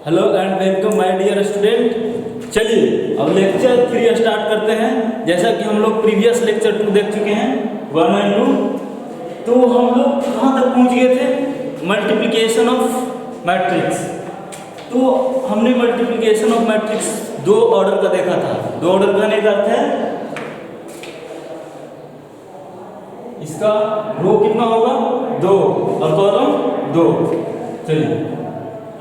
Hello and welcome my dear student. चलिए अब lecture 3 start करते हैं। जैसा कि हम लोग प्रीवियस लेक्चर 2 देख चुके हैं, 1 एंड 2। तो हम लोग कहाँ तक पहुँच गए थे? Multiplication of matrix. तो हमने मल्टीप्लिकेशन ऑफ मैट्रिक्स 2 ऑर्डर का देखा था। 2 ऑर्डर कहने का अर्थ है इसका रो कितना होगा? 2 और कॉलम 2। चलिए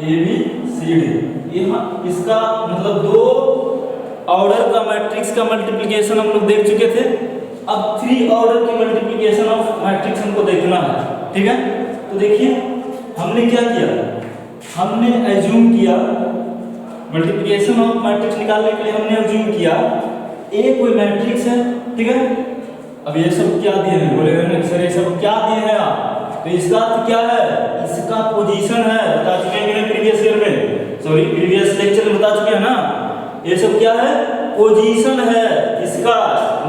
ए बी सी डी, यहाँ इसका मतलब 2 ऑर्डर का मैट्रिक्स का मल्टीप्लिकेशन हम लोग देख चुके थे। अब 3 ऑर्डर की मल्टीप्लिकेशन ऑफ मैट्रिक्स हमको देखना है। ठीक है, तो देखिए हमने क्या किया, हमने एज्यूम किया मल्टीप्लिकेशन ऑफ मैट्रिक्स निकालने के लिए हमने एज्यूम किया ए कोई मैट्रिक्स है। ठीक है, अब ये सब क्या दिए हैं? बोलेगा ना सर ये सब क्या दिए हैं आप? तो इसका अर्थ क्या है? इसका पोजीशन है। बता चुके हैं प्रीवियस ईयर में, सॉरी प्रीवियस लेक्चर में बता चुके हैं ना। ये सब क्या है? पोजीशन है। इसका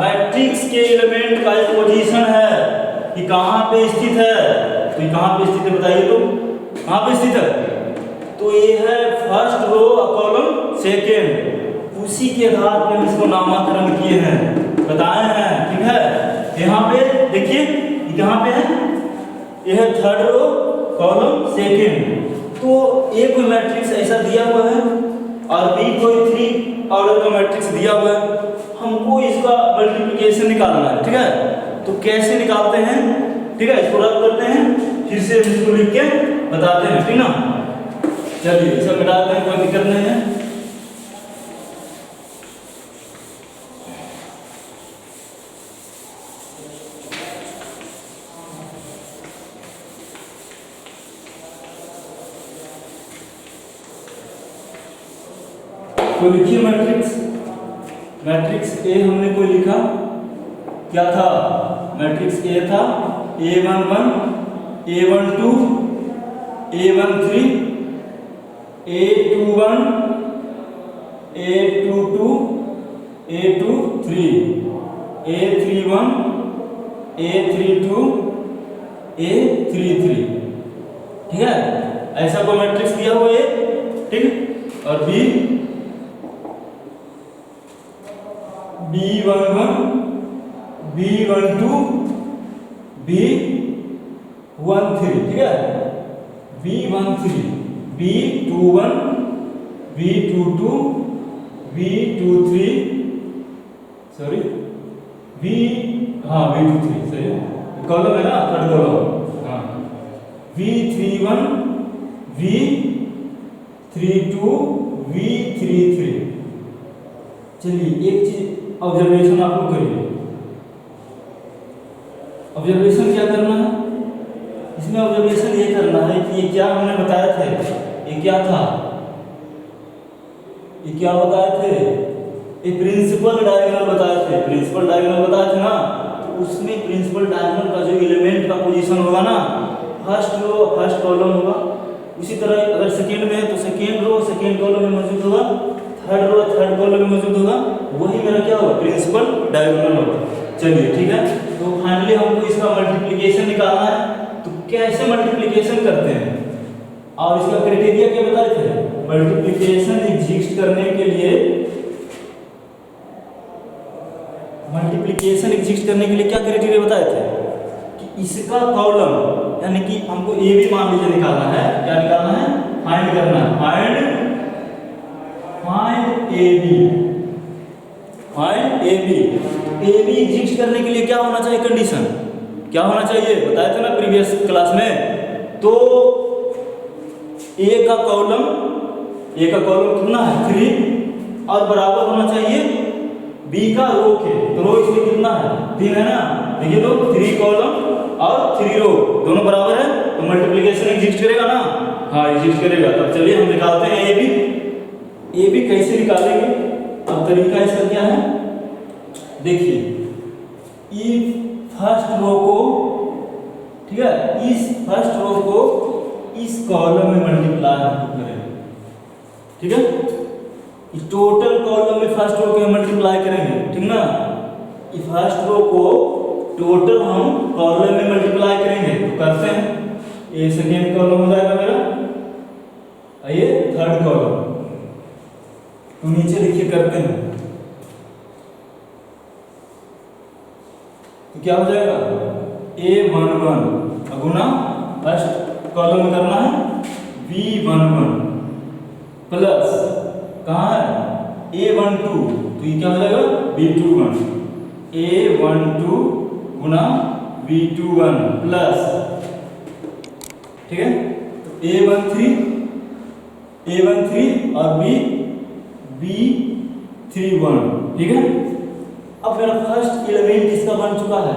मैट्रिक्स के एलिमेंट का एक पोजीशन है कि कहाँ पे स्थित है। तो ये कहाँ पे स्थित है बताइए, तो कहाँ पे स्थित है? तो ये है फर्स्ट रो और कॉलम सेकेंड। उसी के आधार पर हम इसको नामकरण किए हैं, बताए हैं। ठीक है, यहाँ पे देखिए कहाँ पे है, यह है थर्ड रो कॉलम सेकेंड। तो ए कोई मैट्रिक्स ऐसा दिया हुआ है और बी कोई 3 ऑर्डर का मैट्रिक्स दिया हुआ है। हमको इसका मल्टीप्लिकेशन निकालना है। ठीक है, तो कैसे निकालते हैं? ठीक है, इसको रद्द करते हैं, फिर से इसको लिख के बताते हैं। ठीक ना, चलिए इसे मिटाते हैं, कोई दिक्कत नहीं है। तो लिखिए मैट्रिक्स ए हमने कोई लिखा, क्या था? मैट्रिक्स ए था A11, A12, A13, A21, A22, A23, A31, A32, A33। ठीक है, ऐसा कोई मैट्रिक्स दिया हुआ है। ठीक, और बी B11, B12, B13। ठीक है, B13, B21, B22, B23, sorry B23 सही कॉलम है ना, थर्ड कॉलम। हाँ, B31, B32, B33। चलिए एक चीज ऑब्जर्वेशन आप लोग करिए। ऑब्जर्वेशन क्या करना है इसमें? ऑब्जर्वेशन ये करना है कि ये क्या हमने बताए थे, ये क्या था, ये क्या बताए थे? ये प्रिंसिपल डायगोनल बताए थे। प्रिंसिपल डायगोनल बताए थे ना, तो उसमें प्रिंसिपल डायगोनल का जो एलिमेंट का पोजीशन होगा ना, फर्स्ट रो फर्स्ट कॉलम होगा। उसी तरह अगर सेकेंड में है तो सेकेंड रो सेकेंड कॉलम में मौजूद होगा, थर्ड रो थर्ड कॉलम में मौजूद होगा। वही मेरा क्या होगा? प्रिंसिपल डायगोनल होगा। चलिए ठीक है, तो फाइनली हमको इसका मल्टीप्लिकेशन निकालना है। तो कैसे मल्टीप्लिकेशन करते हैं और इसका क्राइटेरिया क्या बताए थे? मल्टीप्लिकेशन एग्जिस्ट करने के लिए, मल्टीप्लिकेशन एग्जिस्ट करने के लिए क्या क्राइटेरिया बताए थे? कि इसका कॉलम यानी कि हमको ए बी मान लीजिए निकालना है। क्या निकालना है? फाइंड करना है। Find a b, find a b. A b exist करने के लिए क्या होना चाहिए? कंडीशन क्या होना चाहिए? बताया था ना प्रीवियस क्लास में। तो ए का कॉलम कितना है? 3 और बराबर होना चाहिए बी का रो के। तो रो इसमें कितना है? 3 है ना। देखिए तो 3 कॉलम और 3 रो दोनों बराबर है, तो मल्टीप्लिकेशन एग्जिस्ट करेगा ना। हाँ एग्जिस्ट करेगा। तब चलिए हम निकालते हैं ए बी। ए बी कैसे निकालेंगे? अब तरीका इसका क्या है देखिए, इस फर्स्ट रो को, ठीक है, इस फर्स्ट रो को इस कॉलम में मल्टीप्लाई हम करेंगे। ठीक है, इस टोटल कॉलम में फर्स्ट रो को मल्टीप्लाई करेंगे। ठीक ना, इस फर्स्ट रो को टोटल हम कॉलम में मल्टीप्लाई करेंगे। तो करते हैं, ये सेकेंड कॉलम हो जाएगा मेरा, ये थर्ड कॉलम, तो नीचे देखिए करते हैं, तो क्या हो जाएगा A11 गुना फर्स्ट कॉलम में करना है B11 प्लस कहाँ है A12, तो ये क्या हो जाएगा B21, A12 गुना B21 प्लस, ठीक है, तो A13 और B31, ठीक है। अब मेरा फर्स्ट एलिमेंट इसका बन चुका है,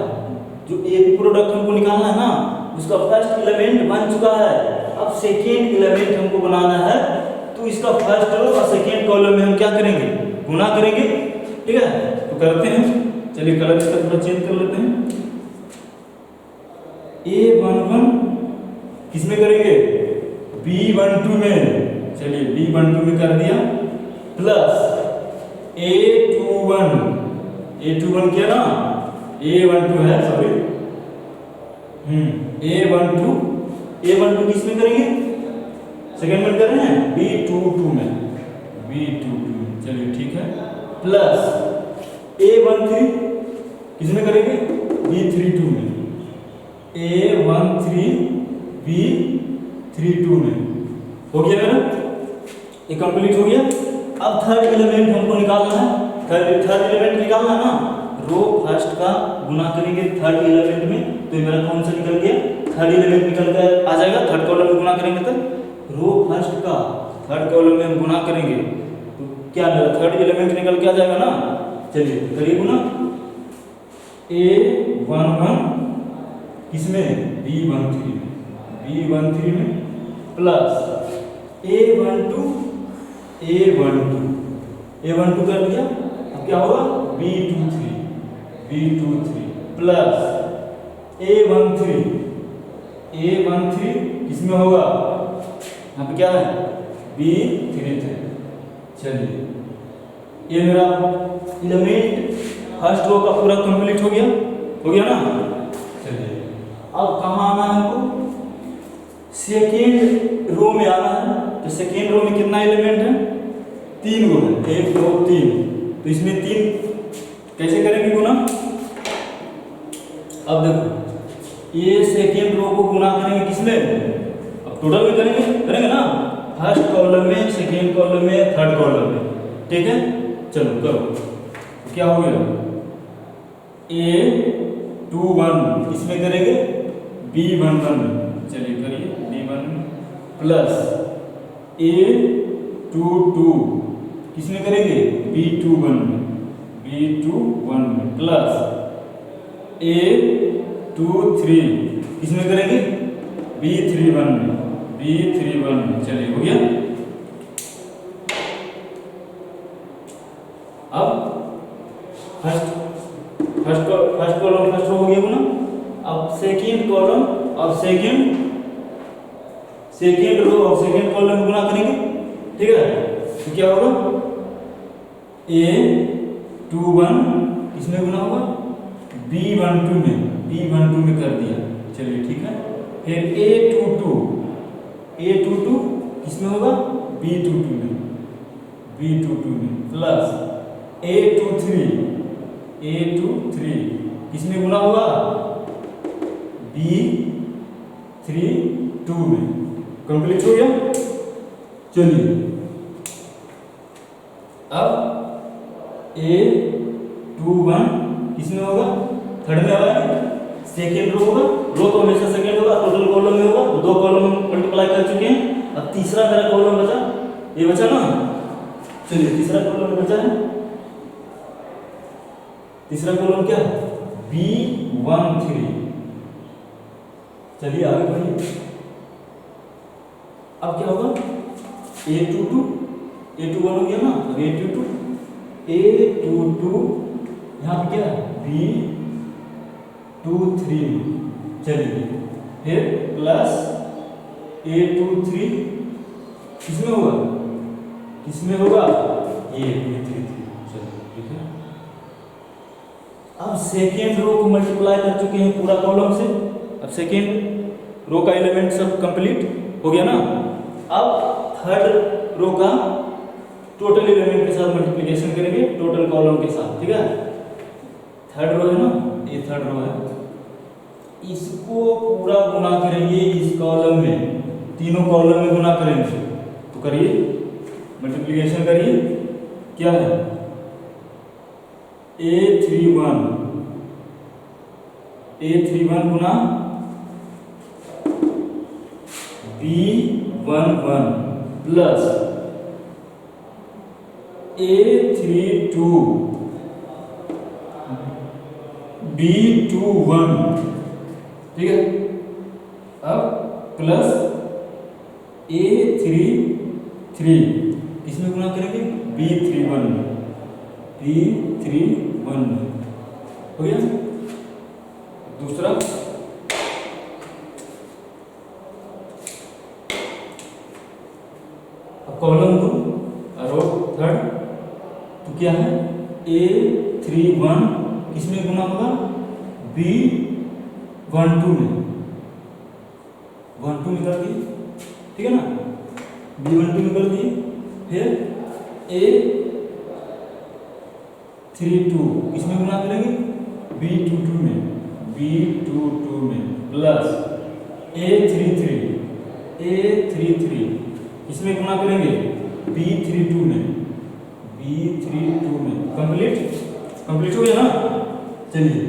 जो एक प्रोडक्ट हमको निकालना है ना, उसका फर्स्ट एलिमेंट बन चुका है। अब सेकेंड एलिमेंट हमको बनाना है, तो इसका फर्स्ट रो और सेकेंड कॉलम में हम क्या करेंगे, गुना करेंगे, ठीक है। तो करते हैं, चलिए कलर इसका थोड़ा चेंज कर लेते हैं। A11 किसमें करेंगे B12 में, चलिए B12 में कर दिया, प्लस A21 क्या ना A12 है, सॉरी, A12 किसमें करेंगे, सेकेंड में कर रहे हैं B22 में, चलिए ठीक है, प्लस A13 किसमें करेंगे B32 में, A13 B32 में, हो गया मेरा, ये कंप्लीट हो गया। अब थर्ड एलिमेंट हमको निकालना है, थर्ड एलिमेंट निकालना है ना, रो फर्स्ट का गुना करेंगे थर्ड एलिमेंट में, तो मेरा कौन सा निकल गया, थर्ड एलिमेंट निकल कर आ जाएगा, थर्ड कॉलम में गुना करेंगे तो रो फर्स्ट का थर्ड कॉलम में हम गुना करेंगे, तो क्या मेरा थर्ड एलिमेंट निकल के आ जाएगा ना, चलिए करिए गुना, A11 किसमें B13 में प्लस A12 कर दिया, अब क्या होगा B23 प्लस A13 किसमें होगा, यहाँ पे क्या है B33, चलिए ये मेरा एलिमेंट फर्स्ट रो का पूरा कंप्लीट हो गया ना। चलिए अब कहाँ आना है हमको, सेकेंड रो में आना है, तो सेकेंड रो में कितना एलिमेंट है, 3 गो है, 1 2 3, तो इसमें 3 कैसे करेंगे गुना, अब देखो ये सेकेंड रो को गुना करेंगे किसमें, अब टोटल में करेंगे ना, फर्स्ट कॉलम में, सेकेंड कॉलम में, थर्ड कॉलम में, ठीक है। चलो करो, क्या हो गया A21 किसमें करेंगे B11 में, चलिए करिए B1 प्लस A22 किसमें करेंगे B21 में प्लस A23 किसमें करेंगे B31 में, चलिए हो गया। अब फर्स्ट कॉलम फर्स्ट रो हो गया ना, अब सेकेंड कॉलम और सेकेंड रो और सेकेंड कॉलम में गुना करेंगे, ठीक है। तो क्या होगा A21 किसमें गुना होगा B12 में कर दिया, चलिए ठीक है। फिर A22 किसमें होगा B22 में प्लस A23 किसमें गुना होगा B32 में, कंप्लीट हो गया। चलिए अब A21 किसमें होगा, थर्ड में आएगा, सेकेंड रो होगा, रो तो हमेशा सेकेंड होगा, टोटल कॉलम में होगा, 2 कॉलम मल्टीप्लाई कर चुके हैं। अब तीसरा मेरा कॉलम बचा, ये बचा ना, चलिए तीसरा कॉलम बचा है, तीसरा कॉलम क्या है B13, चलिए आगे बढ़िए। अब क्या होगा A21 हो गया ना, अब A22 यहाँ पे क्या B23, चलिए फिर प्लस A23 किसमें होगा ये B33, चलिए ठीक है। अब सेकेंड रो को मल्टीप्लाई कर चुके हैं पूरा कॉलम से, अब सेकेंड रो का एलिमेंट सब कंप्लीट हो गया ना। अब थर्ड रो का टोटल एलिमेंट के साथ मल्टीप्लिकेशन करेंगे, टोटल कॉलम के साथ, ठीक है। थर्ड रो है ना, ये थर्ड रो है, इसको पूरा गुना करेंगे इस कॉलम में, तीनों कॉलम में गुना करेंगे। तो करिए, मल्टीप्लिकेशन करिए, क्या है A31 गुना B11 प्लस A32 B21, ठीक है। अब प्लस A33 इसमें गुना करेंगे B31 में, B31 में, हो गया। दूसरा कॉलम 2 रो थर्ड, तो क्या है A31 किसमें गुना होगा B12 में, 12 में कर दिए, ठीक है ना, B12 में कर दिए। फिर A32 किसमें गुना करेंगे B22 में, B22 में प्लस A33 इसमें गुना करेंगे B32 में, B32 में। कंप्लीट हो गया ना। चलिए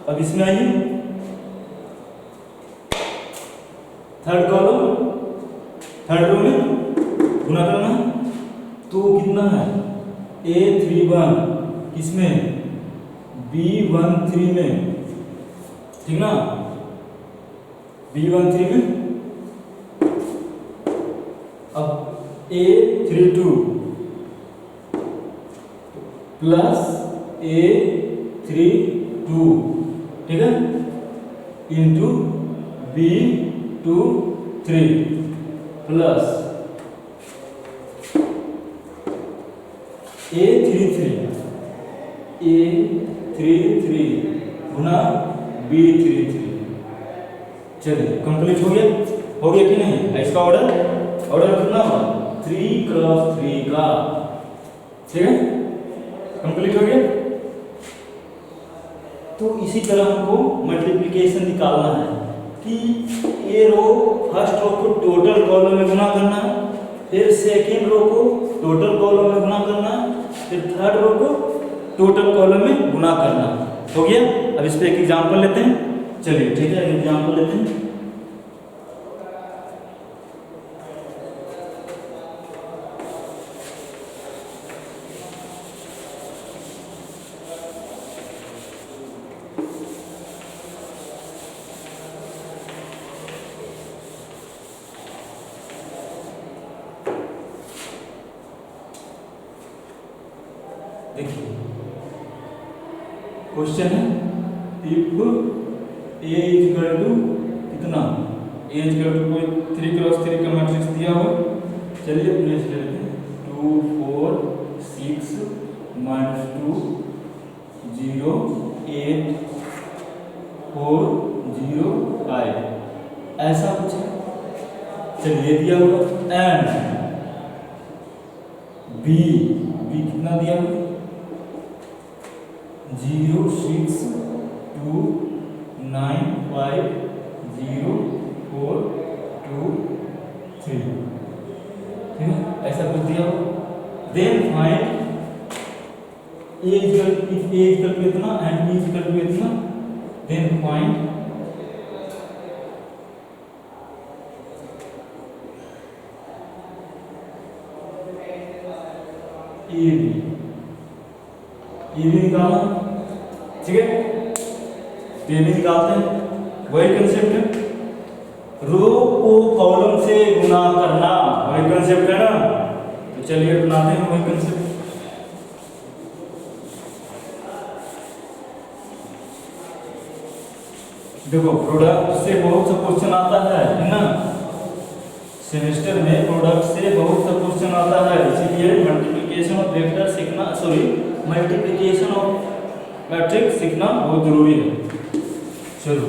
अब इसमें आइए, थर्ड कॉलम थर्ड रो में गुना करना है, तो कितना है A31 किसमें B13 में, ठीक ना, B13 में। अब A32 प्लस A32, ठीक है, इंटू B23 प्लस A33 गुना B33। चलिए कंप्लीट हो गया कि नहीं। इसका ऑर्डर कितना हुआ 3x3 का, ठीक है, कंप्लीट हो गया। तो इसी तरह हमको मल्टीप्लिकेशन निकालना है कि ये रो फर्स्ट रो को टोटल कॉलम में गुना करना है, फिर सेकेंड रो को टोटल कॉलम में गुना करना है, फिर थर्ड रो को टोटल कॉलम में गुना करना। हो गया। अब इस पे एक एग्जांपल लेते हैं, चलिए ठीक है, एग्जांपल लेते हैं। देखिए क्वेश्चन है, if a is equal to कितना, ए इज इक्वल टू कोई 3x3 का मैट्रिक्स दिया हो। चलिए अपने इसके लेते हैं 2 4 6 -2 0 8 4 0 5 ऐसा कुछ है। चलिए दिया होगा एंड बी कितना दिया होगा 0 6 2 9 5 0 4 2 3, ठीक है, ऐसा कुछ दिया हो। Then find a equal to इतना एंड बी इक्वल टू इतना, देन फाइंड ए बी निकालना, ठीक है, तो ये भी निकालते हैं। वही कंसेप्ट है, रो को कॉलम से गुना करना, वही कंसेप्ट है ना। तो चलिए बनाते हैं वही कंसेप्ट। देखो प्रोडक्ट से बहुत सा क्वेश्चन आता है ना, सेमेस्टर में प्रोडक्ट से बहुत सा क्वेश्चन आता है, इसीलिए मल्टीप्लिकेशन ऑफ वेक्टर सीखना, मल्टीप्लिकेशन ऑफ मैट्रिक्स सीखना बहुत जरूरी है। चलो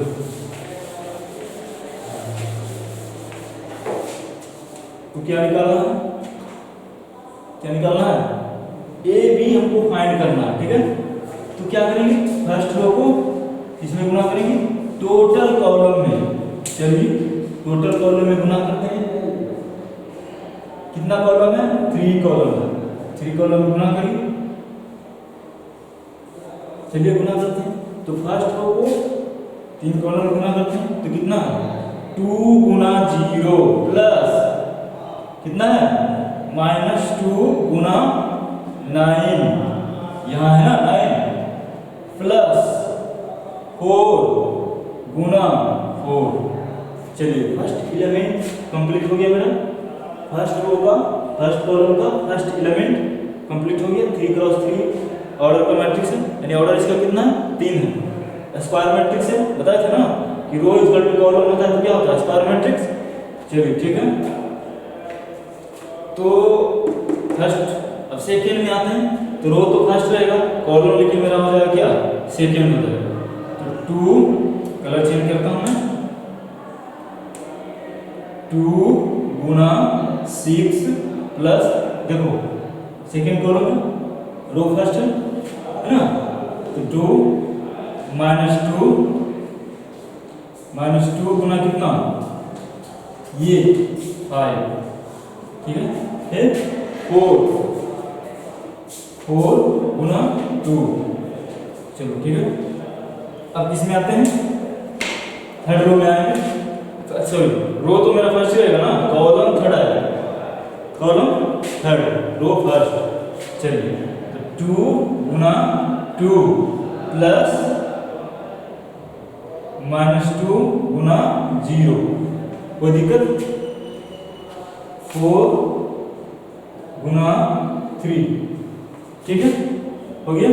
तो क्या निकालना है, क्या निकालना है, ए बी हमको फाइंड करना है, ठीक है। तो क्या करेंगे, फर्स्ट रो को इसमें गुना करेंगे टोटल कॉलम में। चलिए टोटल कॉलम में गुना करते हैं। कितना कॉलम है, 3 कॉलम है, 3 कॉलम में गुना करिए। चलिए गुना करते हैं। तो फर्स्ट रो को 3 कॉलम में गुना करते हैं तो कितना है, 2 गुना 0 प्लस कितना है -2 गुना 9, यहाँ है ना 9, प्लस 4 गुना 4। चलिए फर्स्ट एलिमेंट कंप्लीट हो गया मेरा, फर्स्ट रो का फर्स्ट कॉलम का फर्स्ट एलिमेंट कंप्लीट हो गया। 3 क्रॉस 3 ऑर्डर का मैट्रिक्स है, यानी ऑर्डर इसका कितना है, 3 है। स्क्वायर मैट्रिक्स है, बताया था ना कि रो इक्वल टू कॉलम होता है तो क्या होता है, स्क्वायर मैट्रिक्स। चलिए ठीक है। तो फर्स्ट, अब सेकेंड में आते हैं। तो रो तो फर्स्ट रहेगा, कॉलम लेकिन मेरा हो जाएगा क्या, सेकेंड हो जाएगा। तो 2 कलर चेंज करता हूं मैं, 2 गुना 6 प्लस, देखो सेकेंड कॉलम में रो फर्स्ट है ना, तो 2 -2 गुना कितना, ये 5, ठीक है। फिर 4 गुना 2, चलो ठीक है। अब इसमें आते हैं, थर्ड रो में आएंगे। सॉरी, रो तो मेरा फर्स्ट रहेगा ना, कॉलम थर्ड आएगा, कॉलम थर्ड रो फर्स्ट। चलिए तो 2 गुना 2 प्लस -2 गुना 0, कोई दिक्कत, 4 गुना 3, ठीक है, हो गया।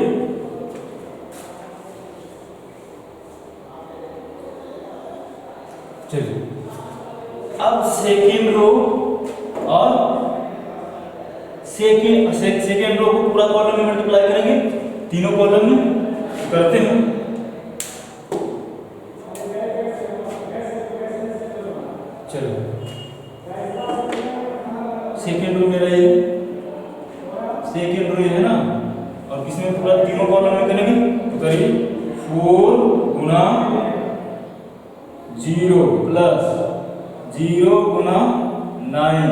चलिए अब सेकेंड रो और सेकेंड रो को पूरा कॉलम में मल्टीप्लाई करेंगे, तीनों कॉलम में करते हैं। चलो सेकेंड रो मेरा ये, सेकेंड रो ये है ना, और किसमें पूरा तीनों कॉलम में करेंगे, तो करिए 4 गुना 0 प्लस 0 गुना 9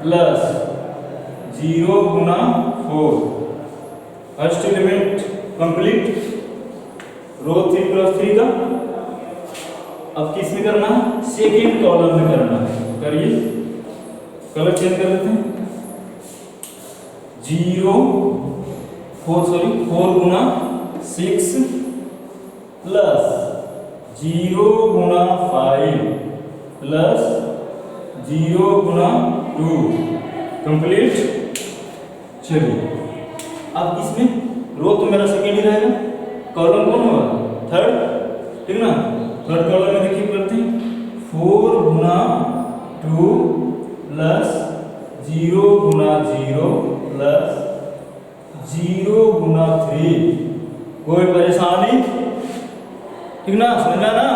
प्लस 0 गुना 4। फर्स्ट एलिमेंट कंप्लीट, रो 3 क्रॉस 3 का। अब किस में करना है, सेकेंड कॉलम में करना है। करिए, कलर चेंज कर लेते हैं। 4 गुना 6 प्लस 0 गुना 5 प्लस 0 गुना 2, कंप्लीट। चलिए अब इसमें रो तो मेरा सेकेंड ही रहेगा, कॉलम कौन होगा, थर्ड, ठीक ना। थर्ड कॉलम में देखिए करते हैं, 4 गुना 2 प्लस 0 गुना 0 प्लस 0 गुना 3, कोई परेशानी, ठीक ना, समझ में आया ना।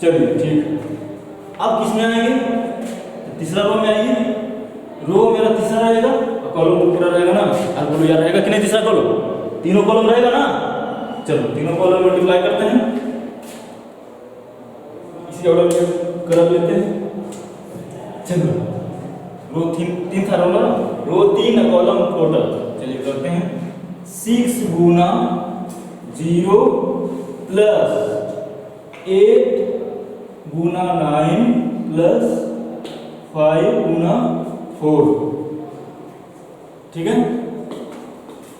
चलिए ठीक। अब किस में आएंगे, तीसरा रो में आइए। रो मेरा तीसरा रहेगा और कॉलम तो पूरा रहेगा ना, और बोलो यार रहेगा कि नहीं तीसरा कॉलम, तीनों कॉलम रहेगा ना। चलो तीनों कॉलम मल्टीप्लाई करते हैं, इसी ऑर्डर में कर लेते हैं। चलो रो 3 था, रो 3 कॉलम टोटल। चलिए करते हैं, 6 गुना 0 प्लस 8 गुना 9 प्लस 5 गुना 4, ठीक है।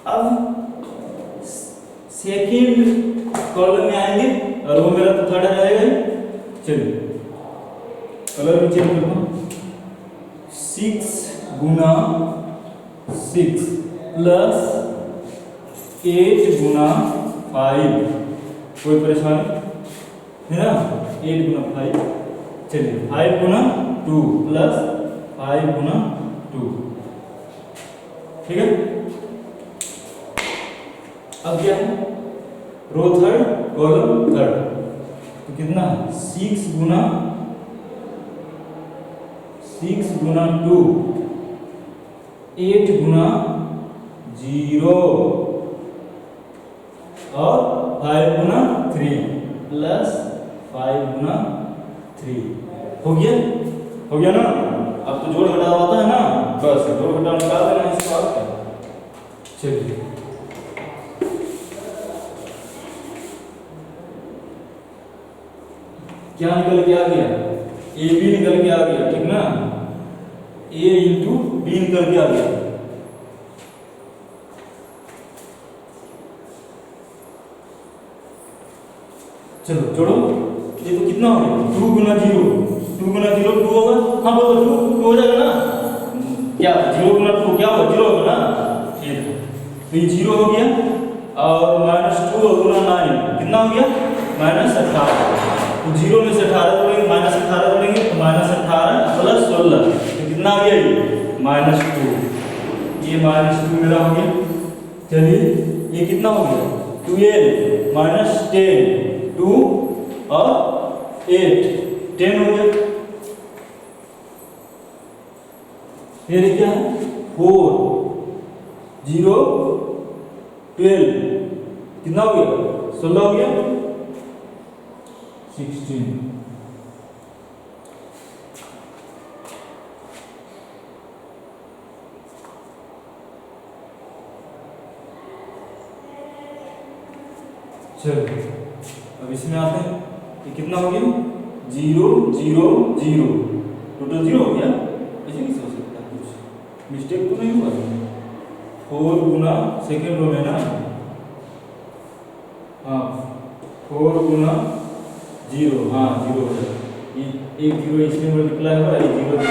अब सेकेंड कॉलम में आएंगे और वो मेरा तो थर्ड रहेगा ही। चलिए कलर भी चेंज करता हूँ, 6 गुना 6 प्लस 8 गुना 5, कोई परेशानी है ना, 8 गुना 5। चलिए 5 गुना 2 प्लस 5 गुना 2, ठीक है। अब क्या है, रो थर्ड कॉलम थर्ड, तो कितना 6 गुना 6 गुना 2, 8 गुना 0 और 5 गुना 3 प्लस 5 गुना 3। हो गया ना। अब तो जोड़ घटाव होता है ना, बस जोड़ घटाव निकाल देना इसको। आप चलिए क्या निकल के आ गया, ए बी निकल के आ गया, ठीक ना। ए इंटू बी निकल के आ गया। चलो जोड़ो, ये तो कितना हो गया 2 गुना 0, 2 गुना 0 2 होगा। हाँ बोलो 2 हो जाएगा ना, क्या 0 गुना 2 क्या होगा 0 होगा ना, ठीक। तो ये 0 हो गया और -2 गुना 9 कितना हो गया -18। तो 0 में से 18 जोड़ेंगे, -18 जोड़ेंगे तो -18 प्लस 16 तो कितना आ गया ये -2। ये -2 मेरा हो गया। चलिए ये कितना हो गया 12 -10 2 और 8 10 हो गया। फिर क्या है 4 0 12 कितना हो गया 16 हो गया 16। चलो अब इसमें आते हैं, ये कितना हो गया 0 0 0 टोटल 0 हो गया। ऐसे कैसे हो सकता है, कुछ मिस्टेक तो नहीं हुआ। 4 गुना सेकेंड रो में ना, हाँ 4 गुना 0, हाँ 0 है, ये एक 0 इसमें मल्टीप्लाई हुआ, ये 0 है।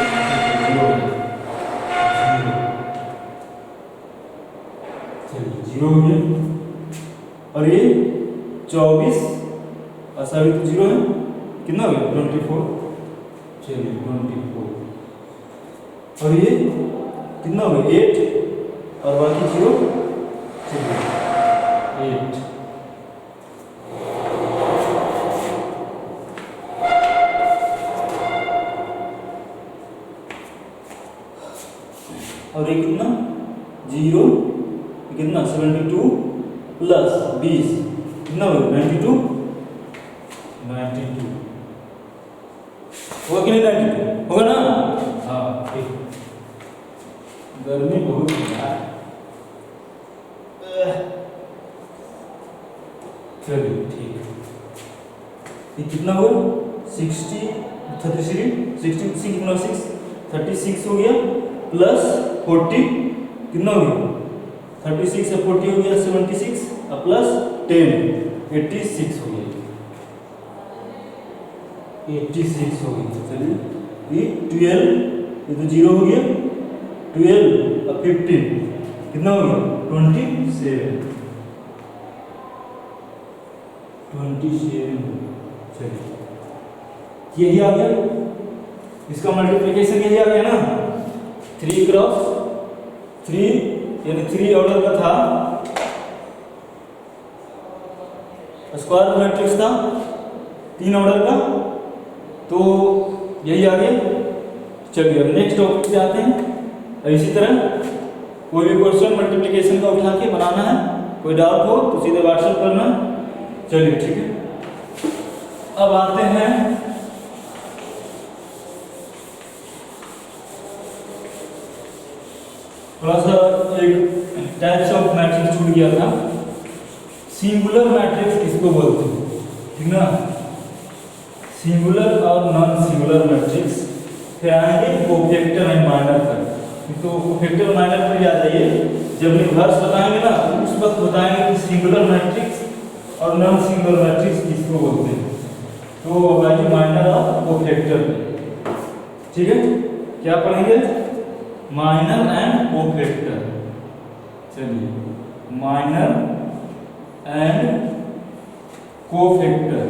चलिए 0 हो गया और ये 24 और सभी तो 0 है, कितना हो गया 24। चलिए 24 और ये कितना हो गया 8 और बाकी 0। चलिए 8 और ये कितना 0 कितना 72 प्लस 20 कितना होगा 92 होगा कि नहीं 92 होगा ना। हाँ ठीक, गर्मी बहुत है। चलिए ठीक, ये कितना हुआ 60 33 66 गुना 6 36 हो गया प्लस 40 कितना हो गया 36 से 40 हो गया 76 और प्लस 10 86 हो गया 86 हो गया। चलिए ये 12 ये तो 0 हो गया 12 और 15 कितना हो गया 27। चलिए यही आ गया, इसका मल्टीप्लिकेशन यही आ गया ना 3 क्रॉस 3 यानी 3 ऑर्डर का था, स्क्वायर मैट्रिक्स था 3 ऑर्डर का, तो यही आ गया। चलिए अब नेक्स्ट टॉपिक पे आते हैं। इसी तरह कोई भी क्वेश्चन मल्टीप्लिकेशन का उठा के बनाना है, कोई डाउट हो तो सीधे व्हाट्सएप करना। चलिए ठीक है, अब आते हैं थोड़ा सा एक टाइप्स ऑफ मैट्रिक्स छूट गया था। सिंगुलर मैट्रिक्स किसको बोलते हैं, ठीक ना। सिंगुलर और non singular matrix, triangle cofactor and minor का। तो कोफैक्टर माइनर पर याद आइए, जब इन्वर्स बताएंगे ना तो उस वक्त बताएंगे कि सिंगुलर मैट्रिक्स और नॉन सिंगुलर मैट्रिक्स किसको बोलते हैं। तो भाई माइनर और कोफैक्टर, ठीक है। क्या पढ़ेंगे माइनर एंड कोफैक्टर। चलिए minor and cofactor,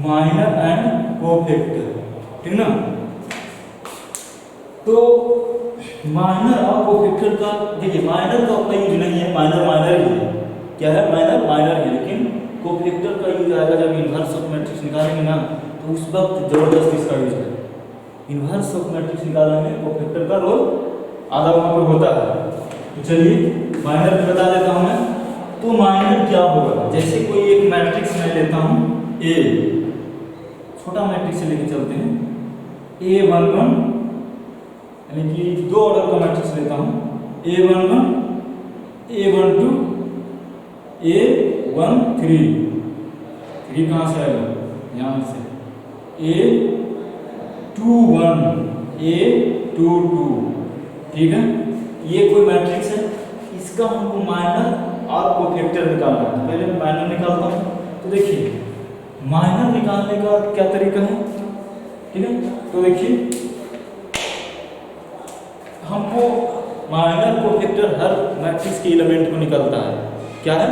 minor and cofactor, ठीक ना। तो माइनर और कोफैक्टर का देखिए, माइनर का उतना यूज नहीं है, माइनर माइनर ही है। क्या है माइनर माइनर है, लेकिन कोफैक्टर का यूज आएगा जब इन्वर्स ऑफ मैट्रिक्स निकालेंगे ना, तो उस वक्त जबरदस्त इसका यूज है। इन्वर्स ऑफ मैट्रिक्स निकालने में कोफैक्टर का रोल आधा वहाँ पर होता है। तो चलिए माइनर भी बता देता हूँ मैं। तो माइनर क्या होगा, जैसे कोई एक मैट्रिक्स मैं लेता हूँ ए, छोटा मैट्रिक्स से लेके चलते हैं A11, यानी कि 2 ऑर्डर का मैट्रिक्स लेता हूँ A11, A12, A13। 3 कहाँ से आएगा, यहाँ से A21, A22, ठीक है। ये कोई मैट्रिक्स है, इसका हमको माइनर और कोफैक्टर निकालना है। पहले मैं माइनर निकालता हूँ। तो देखिए माइनर निकालने का क्या तरीका है, ठीक है। तो देखिए हमको माइनर कोफैक्टर हर मैट्रिक्स के एलिमेंट को निकलता है। क्या है,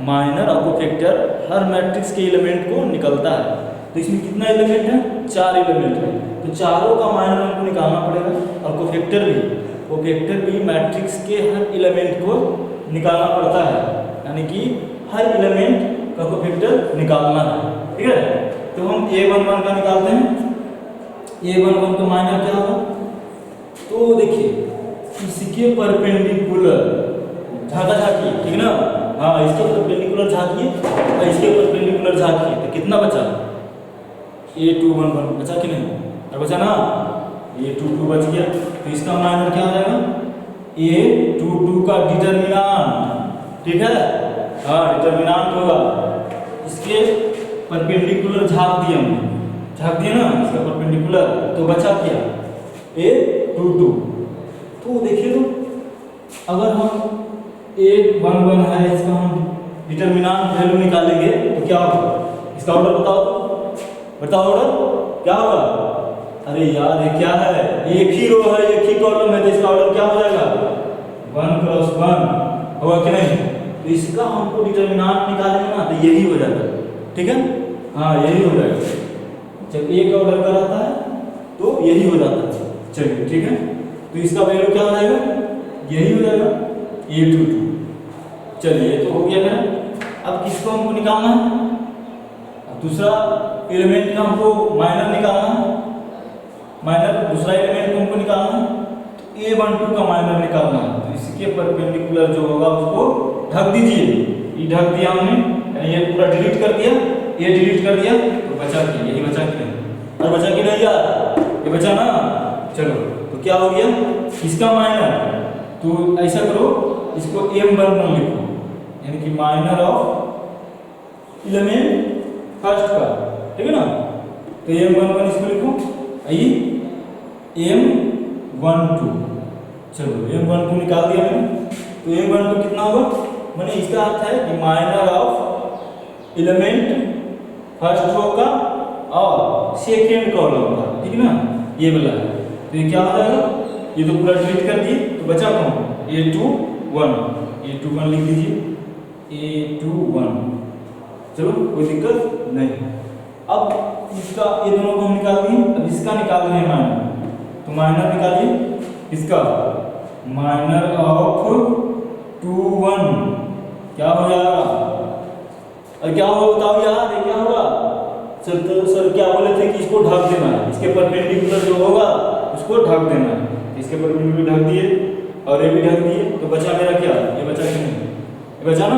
माइनर और कोफैक्टर हर मैट्रिक्स के एलिमेंट को निकलता है। तो इसमें कितना एलिमेंट है, 4 एलिमेंट है। तो चारों का माइनर हमको निकालना पड़ेगा। और कोफैक्टर भी मैट्रिक्स के हर एलिमेंट को निकालना पड़ता है, यानी कि हर एलिमेंट का कोफैक्टर निकालना है, ठीक है। तो हम A11 का निकालते हैं। A11 का माइनर क्या होगा, तो देखिए इसके परपेंडिकुलर झाका झाकी, ठीक ना। हाँ, इसके परपेंडिकुलर झाकिए और इसके परपेंडिकुलर झाकिए, तो कितना बचा, A211 बचा कि नहीं, और बचा ना, A22 बच गया। तो इसका माइनर क्या हो जाएगा, A22 का डिटरमिनेंट, ठीक है। हाँ, डिटरमिनेंट होगा, इसके परपेंडिकुलर झाक दिए हमने, झाक दिया ना इसका परपेंडिकुलर, तो बचा क्या, A22। तो देखिए, तो अगर हम A11 है, इसका हम डिटरमिनेंट वैल्यू निकालेंगे तो क्या होगा, इसका ऑर्डर बताओ ऑर्डर क्या होगा। अरे यार ये क्या है, एक ही रो है, एक ही कॉलम है, तो इसका ऑर्डर क्या हो जाएगा, 1 × 1 होगा कि नहीं। तो इसका हमको डिटरमिनेंट निकालेंगे ना, तो यही हो जाएगा, ठीक है। हाँ, यही हो जाएगा। जब एक ऑर्डर का रहता है तो यही हो जाता है। चलिए ठीक है, तो इसका वैल्यू क्या हो जाएगा, यही हो जाएगा, A22। चलिए ये तो हो गया मेरा। अब किसको हमको निकालना है, अब दूसरा एलिमेंट का हमको माइनर निकालना है। माइनर दूसरा एलिमेंट को हमको निकालना है, तो A12 का माइनर निकालना है। तो इसके परपेंडिकुलर जो होगा उसको ढक दीजिए। ये ढक दिया हमने, यानी ये पूरा डिलीट कर दिया, ये डिलीट कर दिया, तो बचा कि यही बचा कि नहीं, और बचा कि नहीं यार, ये बचा ना। चलो तो क्या हो गया, इसका माइनर, तो ऐसा करो इसको M11 लिखो, यानी कि माइनर ऑफ एलिमेंट फर्स्ट का, ठीक है ना। तो M11 इसको लिखो, आई M12। चलो M12 निकाल दिया मैंने। तो M12 कितना होगा, मैंने इसका अर्थ है कि minor of element first row का और सेकेंड कॉलम का, ठीक है ना, ये वाला है। तो ये क्या हो जाएगा, ये तो पूरा डिलीट कर दिए, तो बचा कौन, A21 लिख दीजिए, A21। चलो कोई दिक्कत नहीं। अब इसका, ये दोनों को हम निकाल दिए, अब इसका निकाल रहे हैं माइनर। तो माइनर निकालिए, इसका माइनर ऑफ 21 क्या हो जाएगा, और क्या होगा बताओ यार, ये क्या होगा। सर तो सर क्या बोले थे कि इसको ढक देना है, इसके परपेंडिकुलर जो होगा उसको ढक देना है। इसके परपेंडिकुलर ढक दिए और ये भी ढक दिए, तो बचा मेरा क्या, ये बचा कि नहीं, ये बचा ना।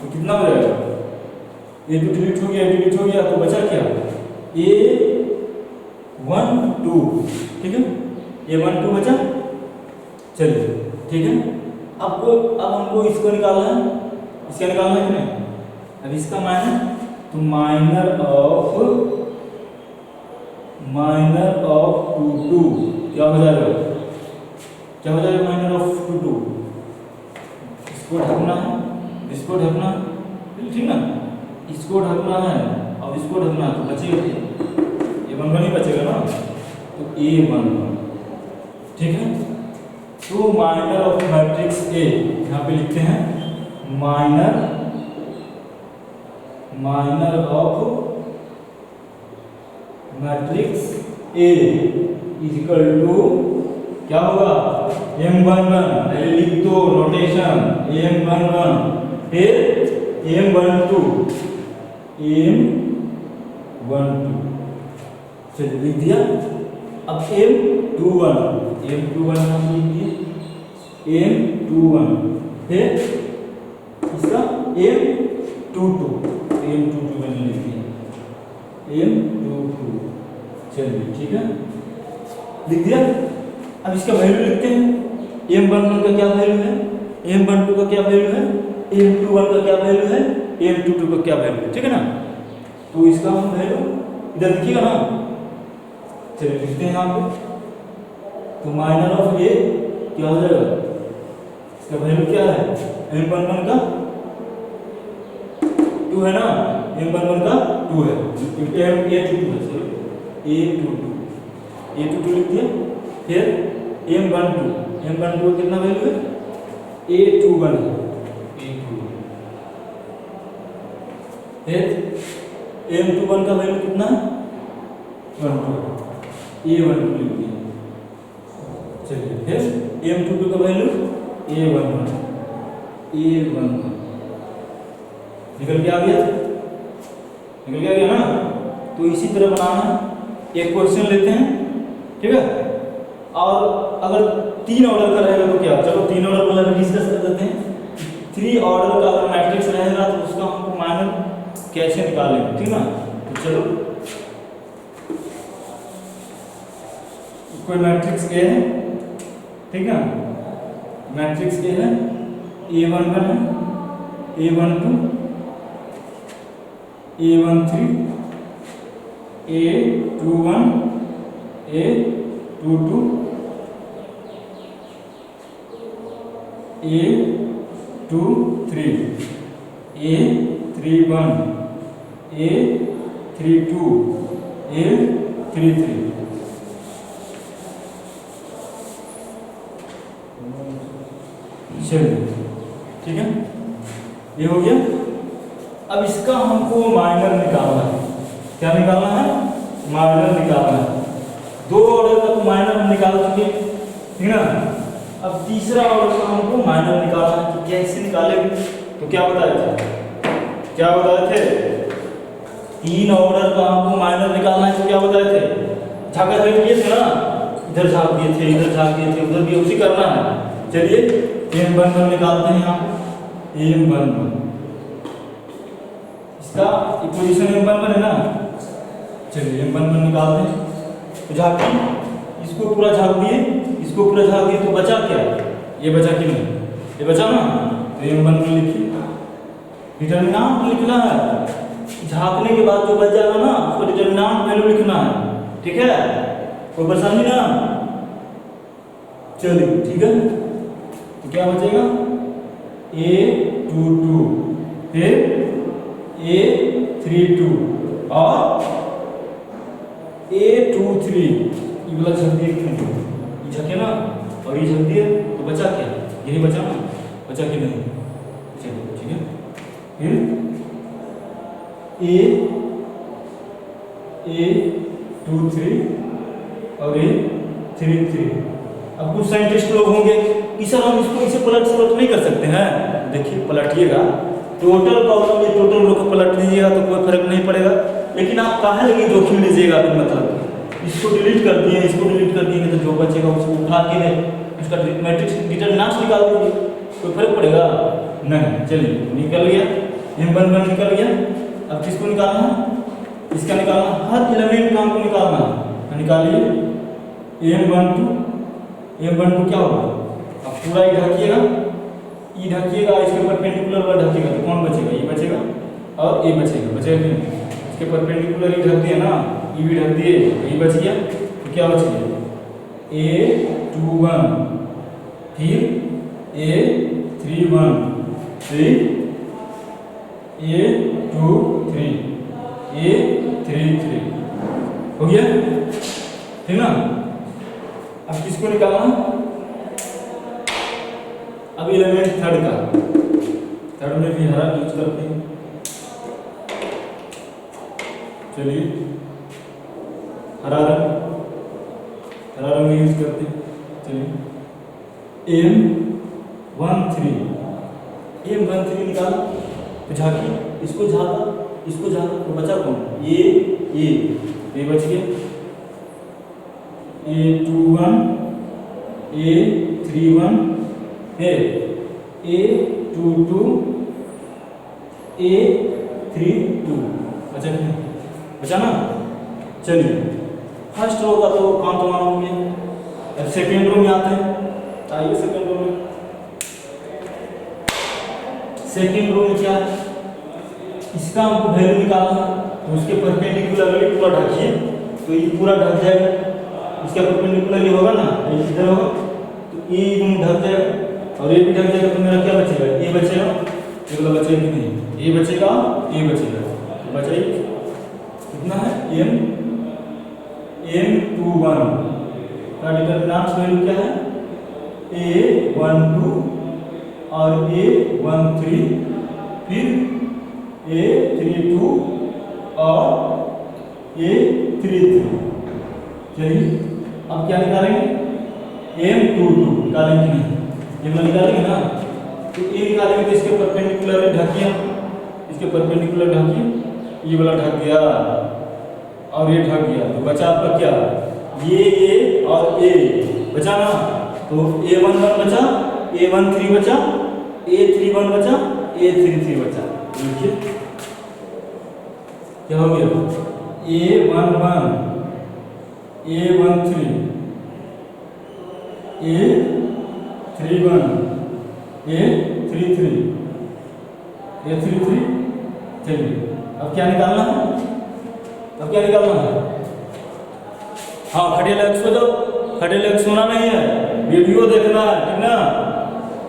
तो कितना हो जाएगा, ये तो डिलीट हो गया, डिलीट हो गया, तो बचा क्या, A12, ठीक है, A12 बचा। चलिए ठीक है, अब हमको इसको निकालना है, इसका निकालना है कि नहीं। अब इसका माइनर, तो माइनर ऑफ 22 क्या हो जाएगा, क्या हो जाएगा, माइनर ऑफ 22। इसको ढकना है, इसको ढकना है, ठीक ना, इसको ढकना है और इसको ढकना है, तो बचेगा A11 ही बचेगा ना। तो A11, ठीक है। तो माइनर ऑफ मैट्रिक्स A यहाँ पे लिखते हैं, minor of matrix A equal to क्या होगा, M11, पहले लिख दो नोटेशन, M11 फिर M12, M12 चलिए लिख दिया। अब M21 हम लिख दिए M21 फिर इसका M22 मैंने लिख दिया M22 चलिए ठीक है लिख दिया। अब इसका वैल्यू लिखते हैं। M11 का क्या वैल्यू है, M12 का क्या वैल्यू है, M21 का क्या वैल्यू है, M22 का क्या वैल्यू है, ठीक है ना। तो इसका हम वैल्यू इधर लिखिएगा ना, चलिए लिखते हैं यहाँ पे। तो माइनर ऑफ ए क्या हो जाएगा, इसका वैल्यू क्या है, M11 का 2 है ना, M11 का 2 है, A22 है, सॉरी A22 लिख दिया। फिर M12 का कितना वैल्यू है, A21 है, फिर M21 का वैल्यू कितना है, 12 A12 लिख दिया। चलिए फिर M22 का वैल्यू A11 निकल के आ गया ना। तो इसी तरह बनाना है। एक क्वेश्चन लेते हैं, ठीक है। और अगर 3 ऑर्डर का रहेगा तो क्या, चलो 3 ऑर्डर वाला डिस्कस कर देते हैं। 3 ऑर्डर का अगर मैट्रिक्स रहेगा तो उसका हमको माइनर कैसे निकालेंगे, ठीक ना। तो चलो कोई मैट्रिक्स ए है, ठीक है, मैट्रिक्स ए है, A11 है, A12, A13, A21, A22, A23, A31, A32, A33। चलिए ठीक है, ये हो गया। अब इसका हमको माइनर निकालना है। क्या निकालना है, माइनर निकालना है। 2 ऑर्डर का तो माइनर हम निकाल चुके, ठीक ना। अब तीसरा ऑर्डर का हमको माइनर निकालना है। तो कैसे निकालेंगे, तो क्या बताए थे 3 ऑर्डर का हमको माइनर निकालना है। तो क्या बताए थे, झाका झाक दिए थे ना, इधर झाक दिए थे, इधर झाक दिए थे, उधर भी उसी करना है। चलिए M11 निकालते हैं यहाँ पे, M11 इसका इक्वेशन M11 है ना। चलिए M11 निकालते हैं। तो झाकी, इसको पूरा झाक दिए, इसको पूरा झाक दिए, तो बचा क्या, ये बचा कि नहीं, ये बचा ना। तो M11 लिखिए, डिटरमिनेंट लिखना है। झाकने के बाद जो बच जाएगा ना, उसको डिटरमिनेंट वैल्यू लिखना है, ठीक है। कोई परेशानी ना, चलिए ठीक है। तो क्या बचेगा, A22 फिर A32 और A23। ये वाला झक दिए, ये झके ना और ये झक दिए, तो बचा क्या, यही बचा ना, बचा कि नहीं। चलिए ठीक है, फिर A23 और A33। अब कुछ साइंटिस्ट लोग होंगे कि सर हम इसको इसे पलट नहीं कर सकते हैं। देखिए पलटिएगा, टोटल प्रॉब्लम ये टोटल लोग को पलट दीजिएगा तो कोई फर्क नहीं पड़ेगा। लेकिन आप काहे लगे जोखिम लीजिएगा, तो मतलब इसको डिलीट कर दिए, इसको डिलीट कर दिए, तो जो बचेगा उसको उठा के उसका मैट्रिक्स डिटरमिनेंट निकाल दीजिए, कोई फर्क पड़ेगा नहीं। चलिए निकल गया, M11 निकल गया। अब किसको निकालना है, इसका निकालना, हर एलिमेंट का हमको निकालना है। निकालिए M12 क्या होगा, अब पूरा ही ढकिएगा, ई ढकिएगा, इसके परपेंडिकुलर वाला ढकिएगा, तो कौन बचेगा, ये बचेगा और ये बचेगा कि नहीं। इसके परपेंडिकुलर ही ढक दिए ना, ये भी ढक दिए, ये बच गया। तो क्या बच गया, A21 फिर A31 फिर A23 A33 हो गया, ठीक ना। अब किसको निकालना, अब एलिमेंट थर्ड में भी हरा यूज करते हैं। चलिए हरा रंग यूज करते हैं। चलिए M13 निकाला, तो झाकी, इसको झाका, इसको जहाँ तो बचा कौन, ये बच गया A21 A31 है A22 A32 बचा क्या, बचा ना। चलिए फर्स्ट रो का तो काम तमाम हो गया। अब सेकेंड रो में आते हैं, आइए सेकेंड रो में। सेकेंड रो में क्या है, इसका हमको वैल्यू निकालना है, तो उसके परपेंडिकुलरली पूरा ढकिए, तो ये पूरा ढक जाएगा। इसका परपेंडिकुलरली होगा ना, ये किधर होगा, तो ये एकदम ढक जाएगा और ये भी ढक जाएगा, तो मेरा क्या बचेगा, ये बचेगा, ये वाला बचेगा कि नहीं, ये बचेगा, ये बचेगा, तो बचेगा कितना है M21 का डिटरमिनेंट वैल्यू क्या है A12 और A13, फिर A32 और A33। चलिए अब क्या निकालेंगे, M22 निकालेंगे नहीं, ये निकालेंगे ना, तो ये निकालेंगे तो इसके परपेंडिकुलर ढकिए, इसके परपेंडिकुलर ढकिए, ये वाला ढक गया और ये ढक गया, तो बचा आपका क्या, ये और A बचा ना, तो A11 बचा, A13 बचा, A31 बचा, A33 बचा। देखिए क्या हो गया, A11 A13 A31 A33 A33। चलिए अब क्या निकालना है, अब क्या निकालना है, हाँ खड़े लग सो जाओ, खड़े लग सोना नहीं है, वीडियो देखना है, ठीक ना।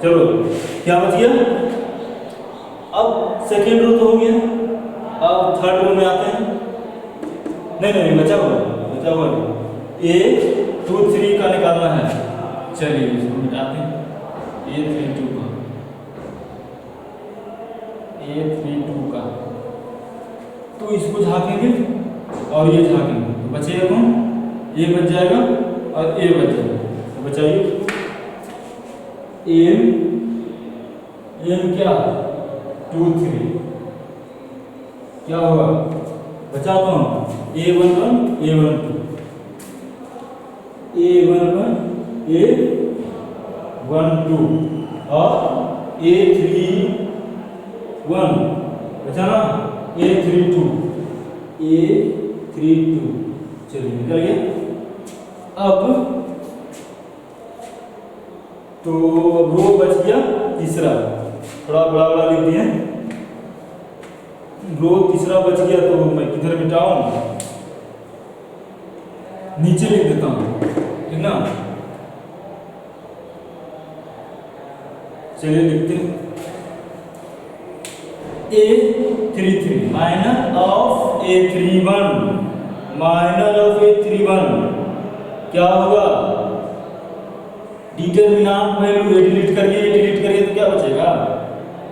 चलो क्या बच गया, अब सेकेंड रो तो हो गया, अब थर्ड रो में आते हैं। नहीं बचा हुआ A23 का निकालना है। चलिए इसको मिटाते हैं, A32 का, तो इसको झाँकेंगे और ये झाँकेंगे, तो बचेगा कौन, ये बच जाएगा और ये बच जाएगा, तो बचाइए M क्या 23, क्या होगा, बचा कौन A11 A12 और A31 बचा ना, A32 चलिए निकल गया। अब तो रो बच गया तीसरा, थोड़ा बड़ा लिख दिए, रो तीसरा बच गया, तो मैं किधर मिटाऊं, नीचे लिख देता हूं, ठीक ना। चलिए लिखते हैं A33 माइनस ऑफ A31 क्या होगा, डिटरमिनेंट वैल्यू डिलीट करिए तो क्या बचेगा,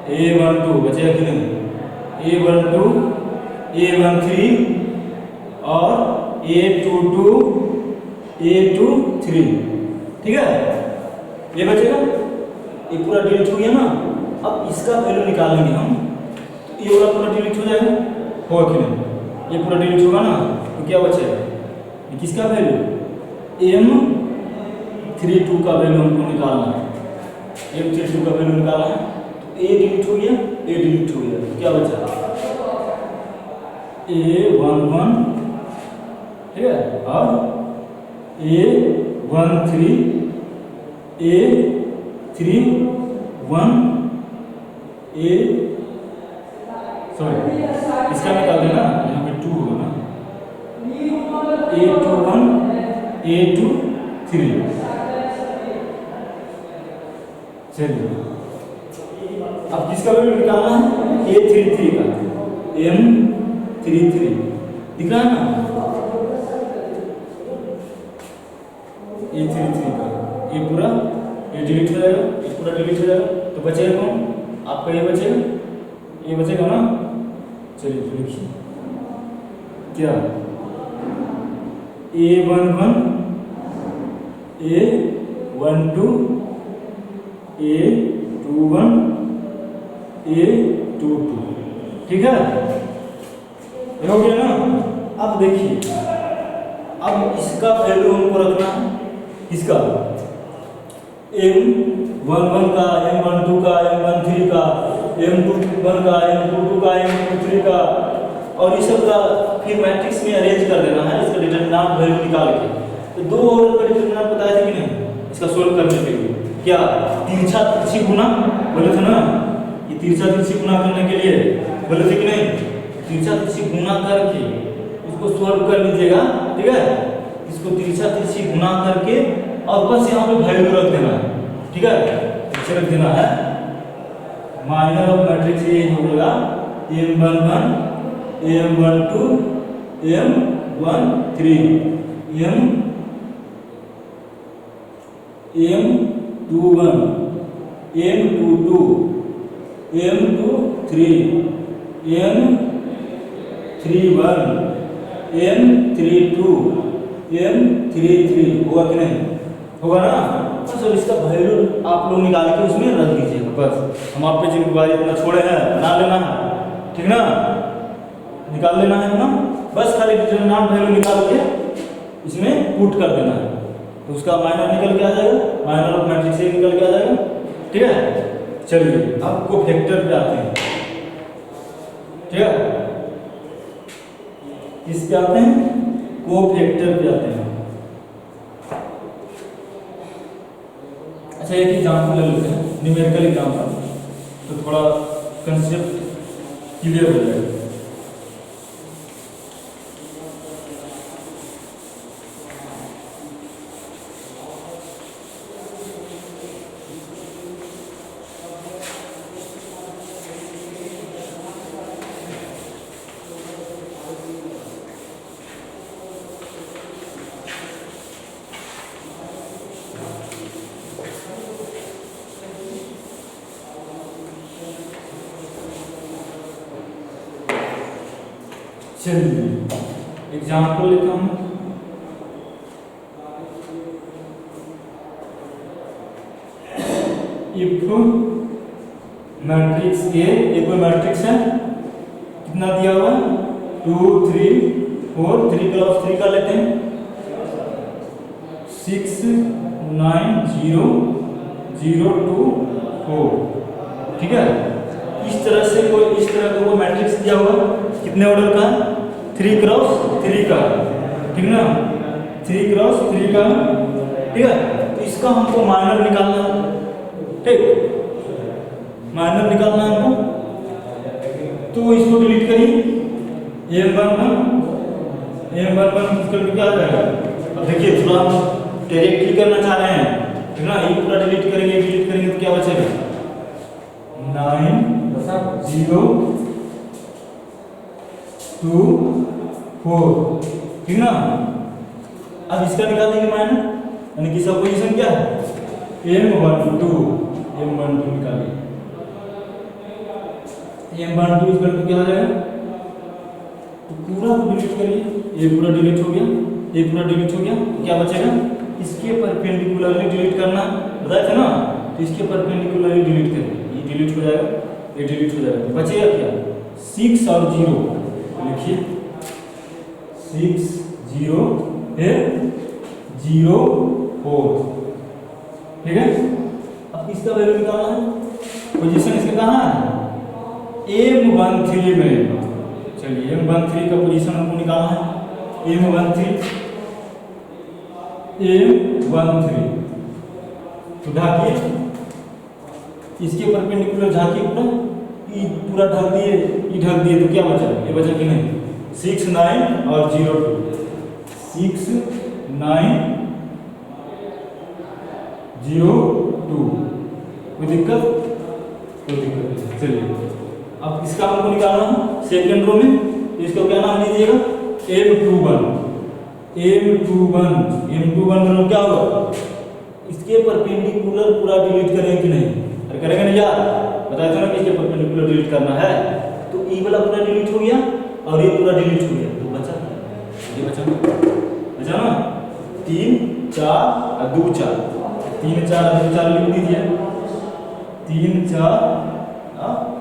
A12 बचेगा कि नहीं, A12 A13 और A22 A23, ठीक है, ये बचेगा, ये पूरा डिलीट हो गया ना। अब इसका वैल्यू निकालेंगे हम, तो ये वाला पूरा डिलीट हो जाएगा, होगा कि नहीं, ये पूरा डिलीट होगा ना, तो क्या बचेगा, ये किसका वैल्यू, M32 का वैल्यू हमको निकालना है, M32 का वैल्यू निकालना है, तो A डिलीट हो गया, तो क्या बचा A11, ठीक है, और A13 A31 इसका निकाल देना, यहाँ पे 2 होगा ना, A21 A23। चलिए अब किसका वैल्यू निकालना है, A33 का, M33 दिख रहा है ना, A33 का, ये पूरा ये डिलीट हो जाएगा, ये पूरा डिलीट हो जाएगा, तो बचेगा कौन, आपका ये बचेगा ना। चलिए तो लिखिए क्या, A11 A12 A21 A22, ठीक है। ये हो गया ना। अब देखिए, अब इसका वैल्यू हमको रखना है, इसका M11 का, M12 का, M13 का, M21 का, M22 का, M23 का, और ये सब का फिर मैट्रिक्स में अरेंज कर देना है इसका डिटरमिनेंट वैल्यू निकाल के। तो दो ऑर्डर का डिटरमिनेंट पता है कि नहीं इसका सोल्व करने के लिए? क्या तिरछा तिरछी गुना बोले थे ना, ये तिरछा तिरछी गुना करने के लिए बोले थे कि नहीं? तिरछा तिरछी गुना करके इसको सोल्व कर लीजिएगा, ठीक है। इसको तिरछा तिरछी गुना करके और बस यहाँ पे वैल्यू रख देना है, ठीक है। इसे रख देना है माइनर ऑफ मैट्रिक्स ये होगा M11, M12, M13, M21, M22, M23, M31, M32, M33 होगा कि नहीं? होगा ना। बस अब इसका वैल्यू आप लोग निकाल के उसमें रख दीजिएगा। बस हम आप पे जिम्मेदारी इतना छोड़े हैं, बना लेना है, ठीक ना, निकाल लेना है ना। बस खाली डिटरमिनेंट वैल्यू निकाल के इसमें पुट कर देना है, तो उसका माइनर निकल के आ जाएगा, माइनर ऑफ मैट्रिक्स से निकल के आ जाएगा, ठीक है। चलिए अब कोफैक्टर पे आते हैं, ठीक है। किस पे आते हैं? कोफैक्टर पे आते हैं। अच्छा एक एग्जाम्पल ले लेते हैं, न्यूमेरिकल एग्जाम्पल, तो थोड़ा कंसेप्ट क्लियर हो जाएगा। चलिए एग्जाम्पल लेता हूँ। इफ मैट्रिक्स ए, एक मैट्रिक्स है, कितना दिया हुआ? 2 3 4, 3 क्लास 3 का लेते हैं, 6 9 0 0 2 4, ठीक है। इस तरह से कोई इस तरह का कोई मैट्रिक्स दिया हुआ, कितने ऑर्डर का? 3 क्रॉस 3 का, ठीक ना, 3 क्रॉस 3 का, ठीक है। तो इसका हमको माइनर निकालना है, ठीक, माइनर निकालना है हमको। तो इसको डिलीट करिए, M11 करके क्या आ जाएगा? अब देखिए थोड़ा हम डायरेक्टली करना चाह रहे हैं, ठीक ना, ये पूरा डिलीट करेंगे तो क्या बचेगा? 9 0 2 4, ठीक ना। अब इसका निकाल देंगे माइनर, यानी कि सब पोजीशन क्या है? M12 निकालिए, M12 इस पर क्या आ जाएगा? तो पूरा डिलीट करिए, ये पूरा डिलीट हो गया, ये पूरा डिलीट हो गया, तो क्या बचेगा? इसके परपेंडिकुलरली डिलीट करना बताया था ना, तो इसके परपेंडिकुलरली डिलीट करिए, ये डिलीट हो जाएगा, ये डिलीट हो जाएगा, तो बचेगा क्या? 6 और 0 लिखिए, 6 0 0 4, ठीक है। अब इसका वैल्यू निकालना है, पोजीशन इसका कहाँ है? M13 में। चलिए M13 का पोजीशन हमको निकालना है, M13 तो ढाकिए, इसके परपेंडिकुलर झाँकिए, पूरा ढक दिए, ये ढक दिए, तो क्या बचा? ये बचा कि नहीं? 6 9 और 0 2, 6 9 0 2, कोई दिक्कत? कोई दिक्कत नहीं। चलिए अब इसका हमको निकालना है सेकेंड रो में, तो इसका क्या नाम दीजिएगा? M21 रो क्या होगा? इसके परपेंडिकुलर पूरा डिलीट करेंगे कि नहीं? अरे करेंगे नहीं यार, बताया था ना कि इसके परपेंडिकुलर डिलीट करना है। तो ई वाला पूरा डिलीट हो गया और ये पूरा डिलीट हो गया, तो बचा ये बचा ना 3 4 और 2 4, 3 4 2 4 लिख दीजिए, 3 4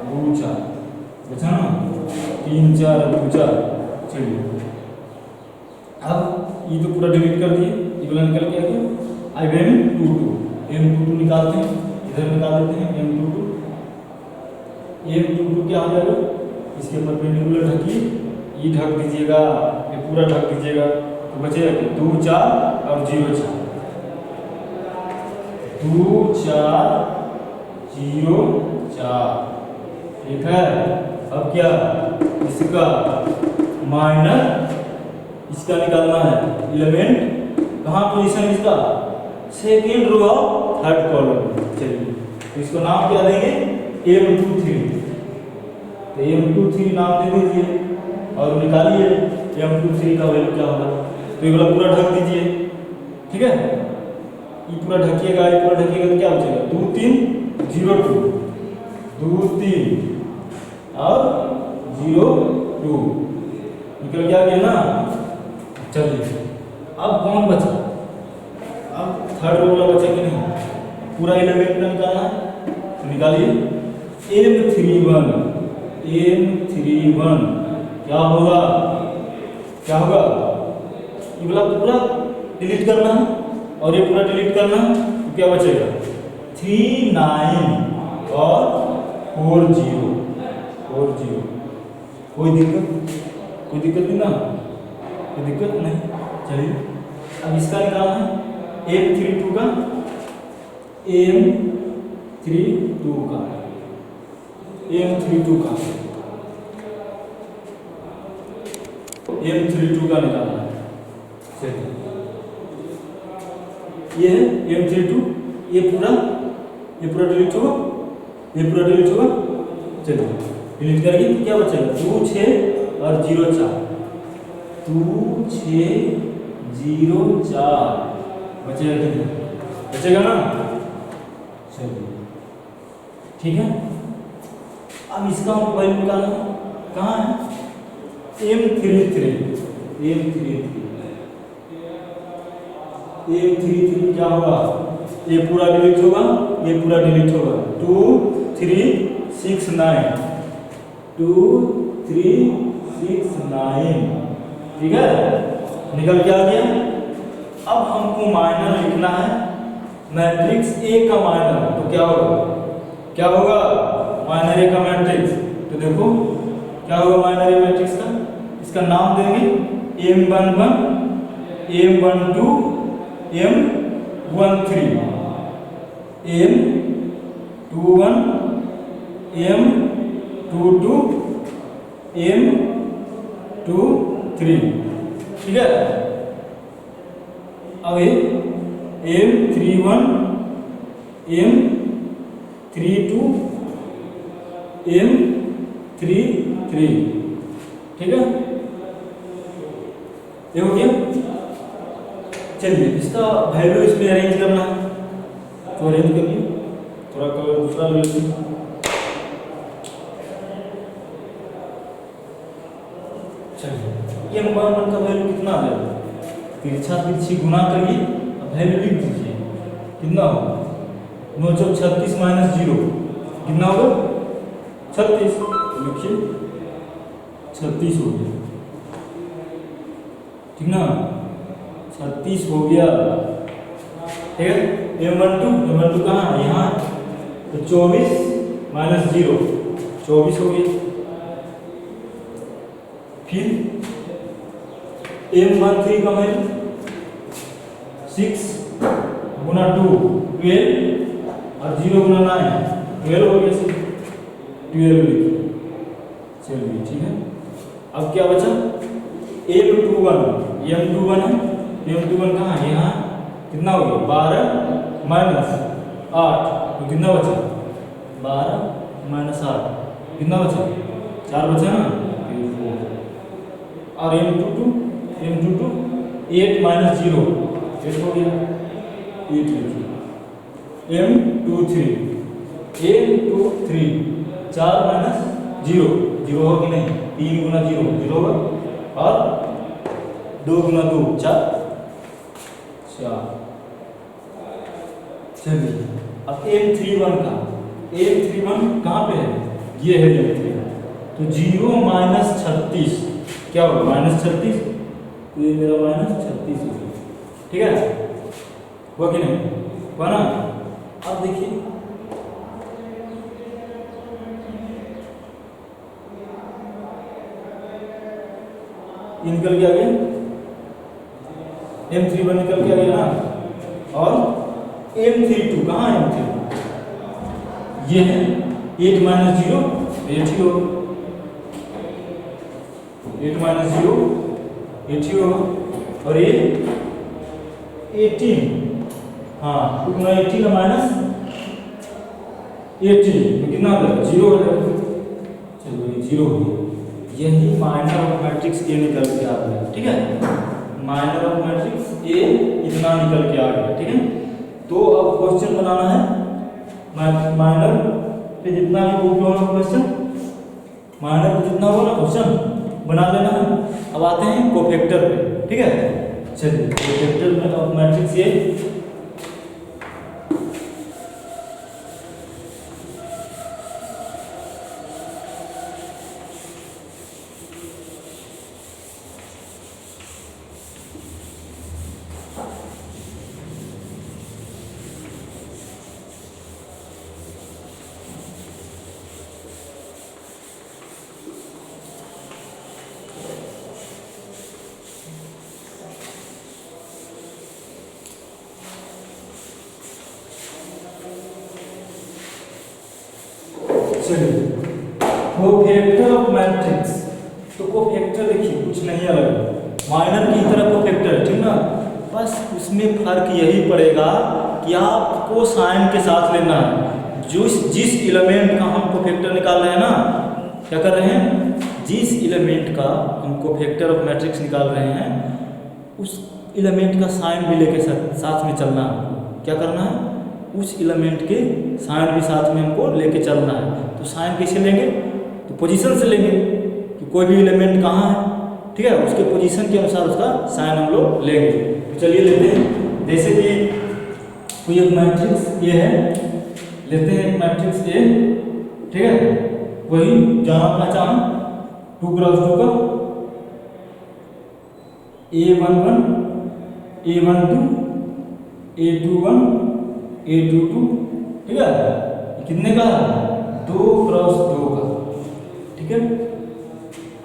2 4 बचा ना, 3 4 2 4, चलिए अब ये तो पूरा डिलीट कर दिए, ये वाला निकल के आ गया। अब M22 निकालते हैं, इधर निकाल देते हैं M22 क्या हो जाएगा, इसके परपेंडिकुलर ढकिए, ये ढक दीजिएगा, ये पूरा ढक दीजिएगा, तो बचेगा 2 4 और 0 4, 2 4 0 4, ठीक है। अब क्या इसका माइनर इसका निकालना है, एलिमेंट कहाँ पोजीशन इसका, सेकेंड रो और थर्ड कॉलम। चलिए तो इसको नाम क्या देंगे, M23, तो M23 नाम दे दीजिए और निकालिए M23 का वैल्यू क्या होगा। तो ये वाला पूरा ढक दीजिए, ठीक है, ये पूरा ढकिएगा, ये पूरा ढकिएगा तो क्या बचेगा 2 3 0 2, 2 3 और 0 2 निकल गया ना। चलिए अब कौन बचा, अब थर्ड रो वाला बचा कि नहीं, पूरा एलिमेंट का निकालना है, तो निकालिए M31 क्या होगा, क्या होगा, ये वाला पूरा डिलीट करना है और ये पूरा डिलीट करना है, तो क्या बचेगा 3 9 और 4 0 4 0। कोई दिक्कत नहीं ना, कोई दिक्कत नहीं। चलिए अब इसका निकालना है M32 का, M32 का निकालना है। चलिए ये है M32, ये पूरा डिलीट होगा, चलिए डिलीट करेंगे तो क्या बचेगा 2 6 और 0 4, 2 6 0 4 बचेगा कि नहीं, बचेगा ना। चलिए ठीक है, अब इसका हम वैल्यू निकालना कहाँ है, M33 क्या होगा, ये पूरा डिलीट होगा, 2 3 6 9, 2 3 6 9, ठीक है, निकल के आ गया। अब हमको माइनर लिखना है, मैट्रिक्स ए का माइनर, तो क्या होगा माइनर ए का मैट्रिक्स, तो देखो क्या होगा माइनर ए मैट्रिक्स का, इसका नाम देंगे M11 M12 M13, M21 M22 M23, ठीक है। अब M31 M32 M33, ठीक है, ये हो गया। चलिए इसका वैल्यू इसमें अरेंज करना है, तो अरेंज करिए, थोड़ा कलर दूसरा ले लीजिए। चलिए M11 का वैल्यू कितना आ जाएगा, तिरछी गुना करिए, अब वैल्यू लिख दीजिए, कितना होगा 9 चौक 36 माइनस 0, कितना होगा 36, लिखिए 36 हो गया, ठीक ना, 36 हो गया, ठीक है। M12 कहाँ, यहाँ, तो 24 माइनस 0 24 हो गया। फिर M13 का वैल्यू 6 गुना 2 12 और 0 गुना 9 12 हो गया, 12 लिखिए। चलिए ठीक है, अब क्या बचा M21 है, M21 कहाँ है, यहाँ, कितना हो गया 12 माइनस 8, तो कितना बचा 12 माइनस 8, कितना बचा 4 बचा ना, और M22 8 माइनस 0 8 हो गया, 8 लिखिए। M23 4 माइनस 0 0 हो कि नहीं, 3 गुना 0 होगा, और 2 गुना 2 4। चलिए अब M31 कहाँ पे है, ये है M31, तो 0 माइनस 36 क्या होगा -36, तो ये मेरा -36 हो गया। ठीक है, हुआ कि नहीं हुआ ना। अब देखिए निकल के आ गया, M31 निकल के आ गया ना, और M32 कहाँ है M32, ये है 8 - 0, 8 ही होगा, 8 - 0 8 ही होगा, और ये 18, हाँ 2 - 18 -18 तो कितना हो जाएगा 0 हो जाएगा। चलो ये 0 हो गया, यही माइनर ऑफ मैट्रिक्स ए निकल के आ गया। ठीक है, माइनर ऑफ मैट्रिक्स ए इतना निकल के आ गया। ठीक है, तो अब क्वेश्चन बनाना है माइनर पे जितना भी बुक होगा क्वेश्चन, माइनर पे जितना होगा ना क्वेश्चन बना लेना है। अब आते हैं कोफैक्टर पे। ठीक है, चलिए कोफैक्टर में of matrix A cofactor of matrix, तो कोफैक्टर देखिए कुछ नहीं अलग माइनर की तरह कोफैक्टर, ठीक ना, बस उसमें फर्क यही पड़ेगा कि आपको साइन के साथ लेना है। जिस एलिमेंट का हम कोफैक्टर निकाल रहे हैं ना, क्या कर रहे हैं, जिस एलिमेंट का हम कोफैक्टर ऑफ मैट्रिक्स निकाल रहे हैं उस एलिमेंट का साइन भी लेके साथ में चलना है। क्या करना है, उस एलिमेंट के साइन भी साथ में हमको लेके चलना है। तो साइन कैसे लेंगे, तो पोजीशन से लेंगे कि कोई भी एलिमेंट कहाँ है, ठीक है, उसके पोजीशन के अनुसार उसका साइन हम लोग लेंगे। तो चलिए लेते हैं, जैसे कि कोई एक मैट्रिक्स ए है, लेते हैं एक मैट्रिक्स ए, ठीक है, वही जहाँ पहचान 2 × 2 का A11 A12 A21 A22, ठीक है, कितने का, 2 × 2 का। ठीक है,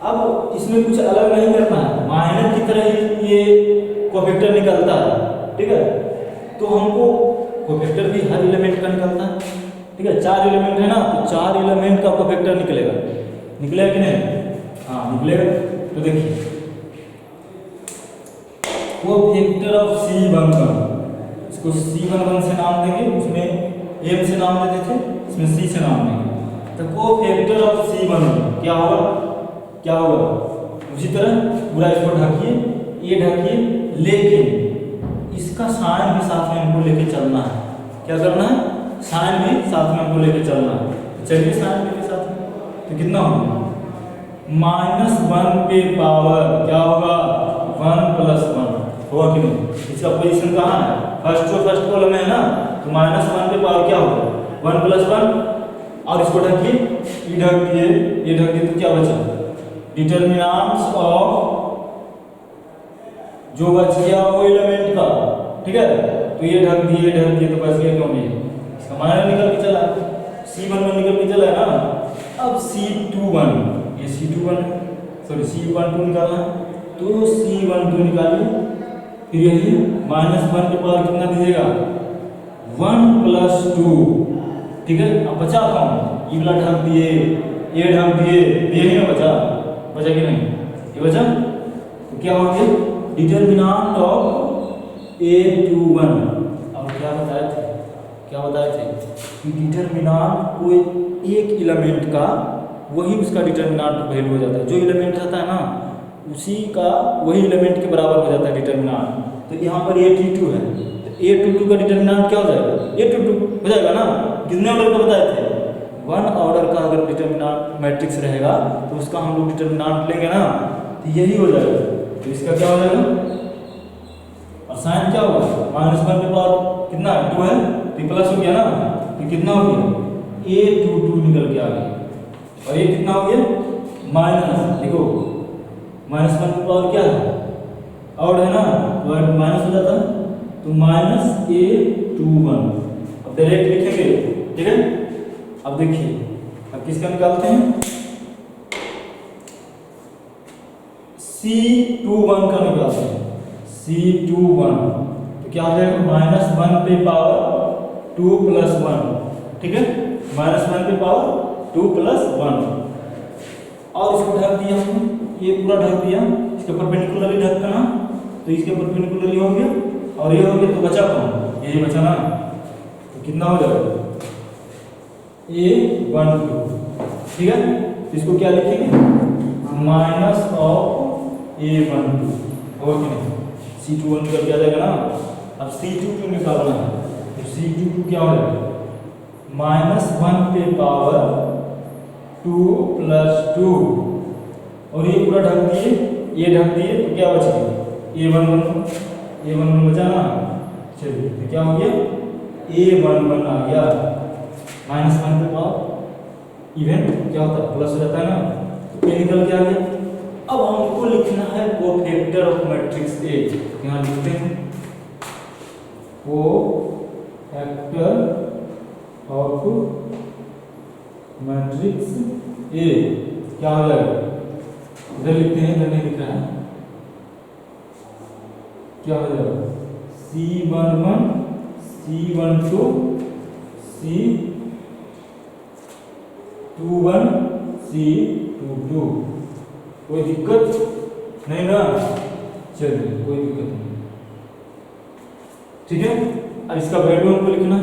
अब इसमें कुछ अलग नहीं करना है, माइनर की तरह ही ये कोफैक्टर निकलता है। ठीक है, तो हमको कोफैक्टर भी हर एलिमेंट का निकलता है। ठीक है, 4 एलिमेंट है ना, तो 4 एलिमेंट का कोफैक्टर निकलेगा, निकलेगा कि नहीं, हाँ निकलेगा। तो देखिए कोफैक्टर ऑफ C11, इसको C11 से नाम देंगे, उसमें M से नाम देते थे, इसमें C से नाम देंगे। तो कोफैक्टर ऑफ C11 क्या होगा, क्या होगा, उसी तरह पूरा इसको ढकिए, ये ढकिए, लेकिन इसका साइन भी साथ में हमको लेके चलना है। क्या करना है, साइन भी साथ में हमको लेके चलना है। तो चलिए साइन लेके साथ में, तो कितना होगा, -1 पे पावर क्या होगा, 1 + 1 होगा कि नहीं। इसका पोजीशन कहाँ है, फर्स्ट कॉलम है ना, तो -1 पे पावर क्या होगा, 1 + 1, और इसको ढकिए, ये ढक दिए, ये ढक दिए, तो क्या बचा, डिटरमिनेंट्स ऑफ जो बच गया वो एलिमेंट का। ठीक है, तो ये ढक दिए तो बच गया, क्यों ये इसका माइनर निकल के चला, C11 निकल के चला है ना। अब C21, ये C21 सॉरी C12 निकालना है, तो C12 निकालिए, फिर यही -1 पे पावर कितना दीजिएगा, 1 + 2। ठीक है, अब बचा कौन, ये वाला ढक दिए, ये ढक दिए, यही ना बचा कि नहीं, ये बचा। तो क्या हो गया, डिटरमिनेंट ऑफ A21। अब क्या बताए थे कि डिटरमिनेंट कोई एक एलिमेंट का वही उसका डिटरमिनेंट वैल्यू हो जाता है, जो एलिमेंट रहता है ना उसी का वही एलिमेंट के बराबर हो जाता है डिटरमिनेंट। तो यहाँ पर A22 है, तो A22 का डिटरमिनेंट क्या हो जाएगा, A22 हो जाएगा ना। कितने ऑर्डर का बताए थे, 1 ऑर्डर का अगर डिटरमिनेंट मैट्रिक्स रहेगा तो उसका हम लोग डिटरमिनेंट लेंगे ना, तो यही हो जाएगा। तो इसका क्या हो जाएगा, और साइन क्या होगा, -1 पे पावर कितना 2 है, तो प्लस हो गया ना, तो कितना हो गया, A22 निकल के आ गया। और ये कितना हो गया, माइनस, देखो माइनस वन की पावर क्या है, और है ना, तो माइनस हो जाता है, तो माइनस ए टू वन। अब डायरेक्ट लिखेंगे, ठीक है। अब देखिए, अब किसका निकालते हैं, C21 का निकालते हैं, C21 तो क्या हो जाएगा, माइनस वन पे पावर 2 प्लस 1, ठीक है, माइनस वन पे पावर 2 प्लस 1। और इसको ढक दिया हमने, ये पूरा ढक दिया, इसके परपेंडिकुलरली ढक देना, तो इसके परपेंडिकुलरली हो गया, और ये हो गया, तो बचा कौन, यही बचा ना, तो कितना हो जाएगा A12, ठीक है। तो इसको क्या लिखेंगे, माइनस ऑफ A12, और कि नहीं, C21 निकल के आ जाएगा ना। अब C22 निकालना है, तो C22 क्या हो जाएगा, माइनस वन पे पावर 2 प्लस 2, और ये पूरा ढक दिए, ये ढक दिए, तो क्या बचेगा, A11 बचा ना। चलिए, तो क्या हो गया, A11 आ गया, माइनस वन पे पावर इवन क्या होता है, प्लस हो जाता है ना, तो ये निकल के आ गया। अब हमको लिखना है कोफैक्टर ऑफ मैट्रिक्स ए, यहाँ लिखते हैं कोफैक्टर ऑफ मैट्रिक्स ए, क्या हो जाएगा, इधर लिखते हैं, इधर नहीं लिख रहा है, क्या हो जाएगा, C11 C12 C21 C22, कोई दिक्कत नहीं ना, चलिए कोई दिक्कत नहीं, ठीक है। अब इसका वैल्यू हमको लिखना है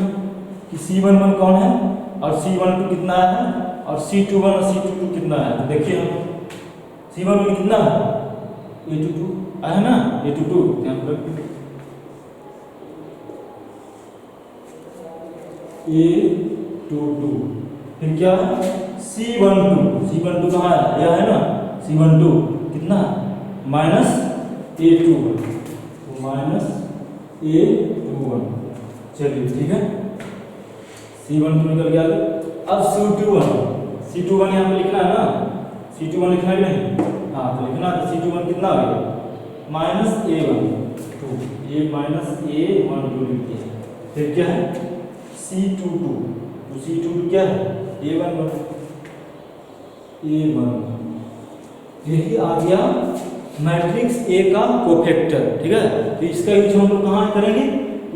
कि C11 कौन है और C12 कितना है, और C21 और C22 कितना है। तो देखिए हम C11 कितना है, A22 है ना, A22 ध्यान रखिए, A22, फिर क्या है C12 कहाँ है, यह है ना, C12 कितना, माइनस A21, तो माइनस A21, चलिए ठीक है, C12 निकल गया। अब C21 यहाँ पे लिखना है ना, C21 लिखना है नहीं, हाँ तो लिखना है, C21 कितना आ गया, माइनस A12, ये माइनस A12 लिख दिया। फिर क्या है C22, तो C22 क्या है A11, यही आ गया मैट्रिक्स ए का कोफैक्टर, ठीक है। तो इसका यूज हम लोग कहाँ करेंगे,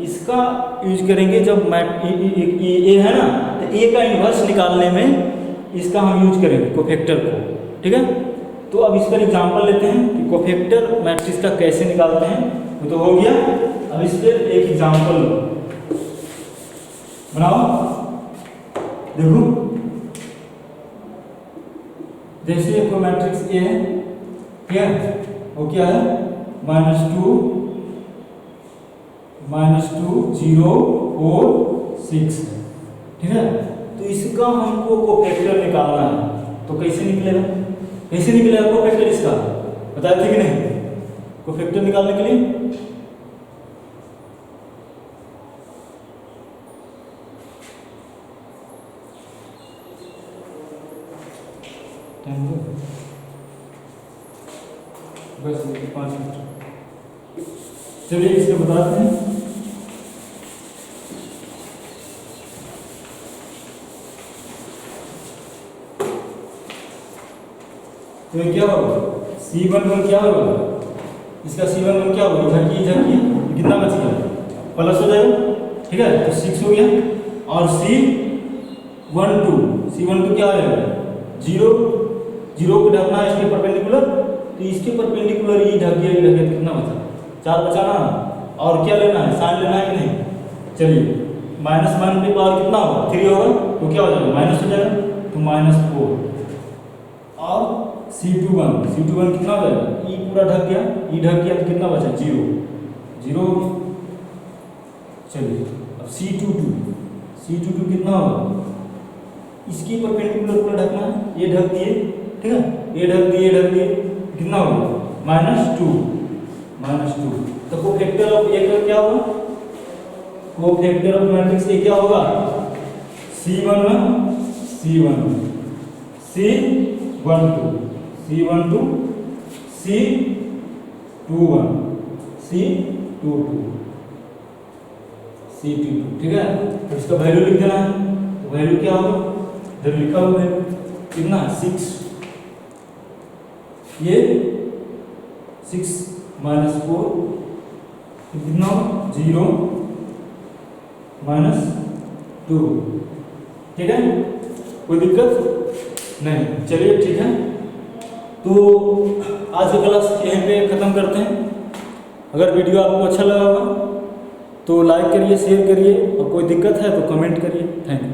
इसका यूज करेंगे जब ए है ना, तो ए का इन्वर्स निकालने में इसका हम यूज करेंगे कोफैक्टर को, ठीक है। तो अब इस पर एग्जांपल लेते हैं कि कोफैक्टर मैट्रिक्स का कैसे निकालते हैं, वो तो हो गया। अब इस पर एक एग्जांपल बनाओ, देखो जैसे कोई मैट्रिक्स ए है, ठीक है, वो क्या है -2 0 4 6, ठीक है। तो इसका हमको कोफैक्टर निकालना है, तो कैसे निकलेगा, कोफैक्टर इसका, बताया थे कि नहीं, कोफैक्टर निकालने के लिए बस 5 मिनट, चलिए इसको बताते हैं। तो क्या होगा C11 क्या होगा, इसका C11 क्या होगा, झटकी कितना बच गया, प्लस हो जाएगा, ठीक है, तो 6 हो गया। और C12 क्या आएगा 0 को ढकना है इसके परपेंडिकुलर, तो इसके परपेंडिकुलर ये ढक गया, तो कितना बचा 4 बचा ना। और क्या लेना है, साइन लेना है कि नहीं, चलिए -1 पे पावर कितना होगा 3 होगा, तो क्या हो जाएगा माइनस हो जाएगा, तो -4। और C21 कितना हो जाएगा, ई पूरा ढक गया, तो कितना बचा 0 हो गया। चलिए अब C22 कितना होगा, इसकी परपेंडिकुलर पूरा ढकना है, ये ढक दिए, ठीक है, ये ढक दिए, कितना होगा -2। तो कोफैक्टर ऑफ ए का क्या होगा, कोफैक्टर ऑफ मैट्रिक्स ए क्या होगा C11 C12 C21 C22 C22, ठीक है। तो इसका वैल्यू लिख देना है। तो वैल्यू क्या होगा, इधर लिखा हुआ है कितना 6, ये 6 माइनस 4 कितना 0 माइनस 2, ठीक है, कोई दिक्कत नहीं। चलिए ठीक है, तो आज की क्लास यहीं पे ख़त्म करते हैं। अगर वीडियो आपको अच्छा लगा होगा तो लाइक करिए, शेयर करिए, और कोई दिक्कत है तो कमेंट करिए। Thank you.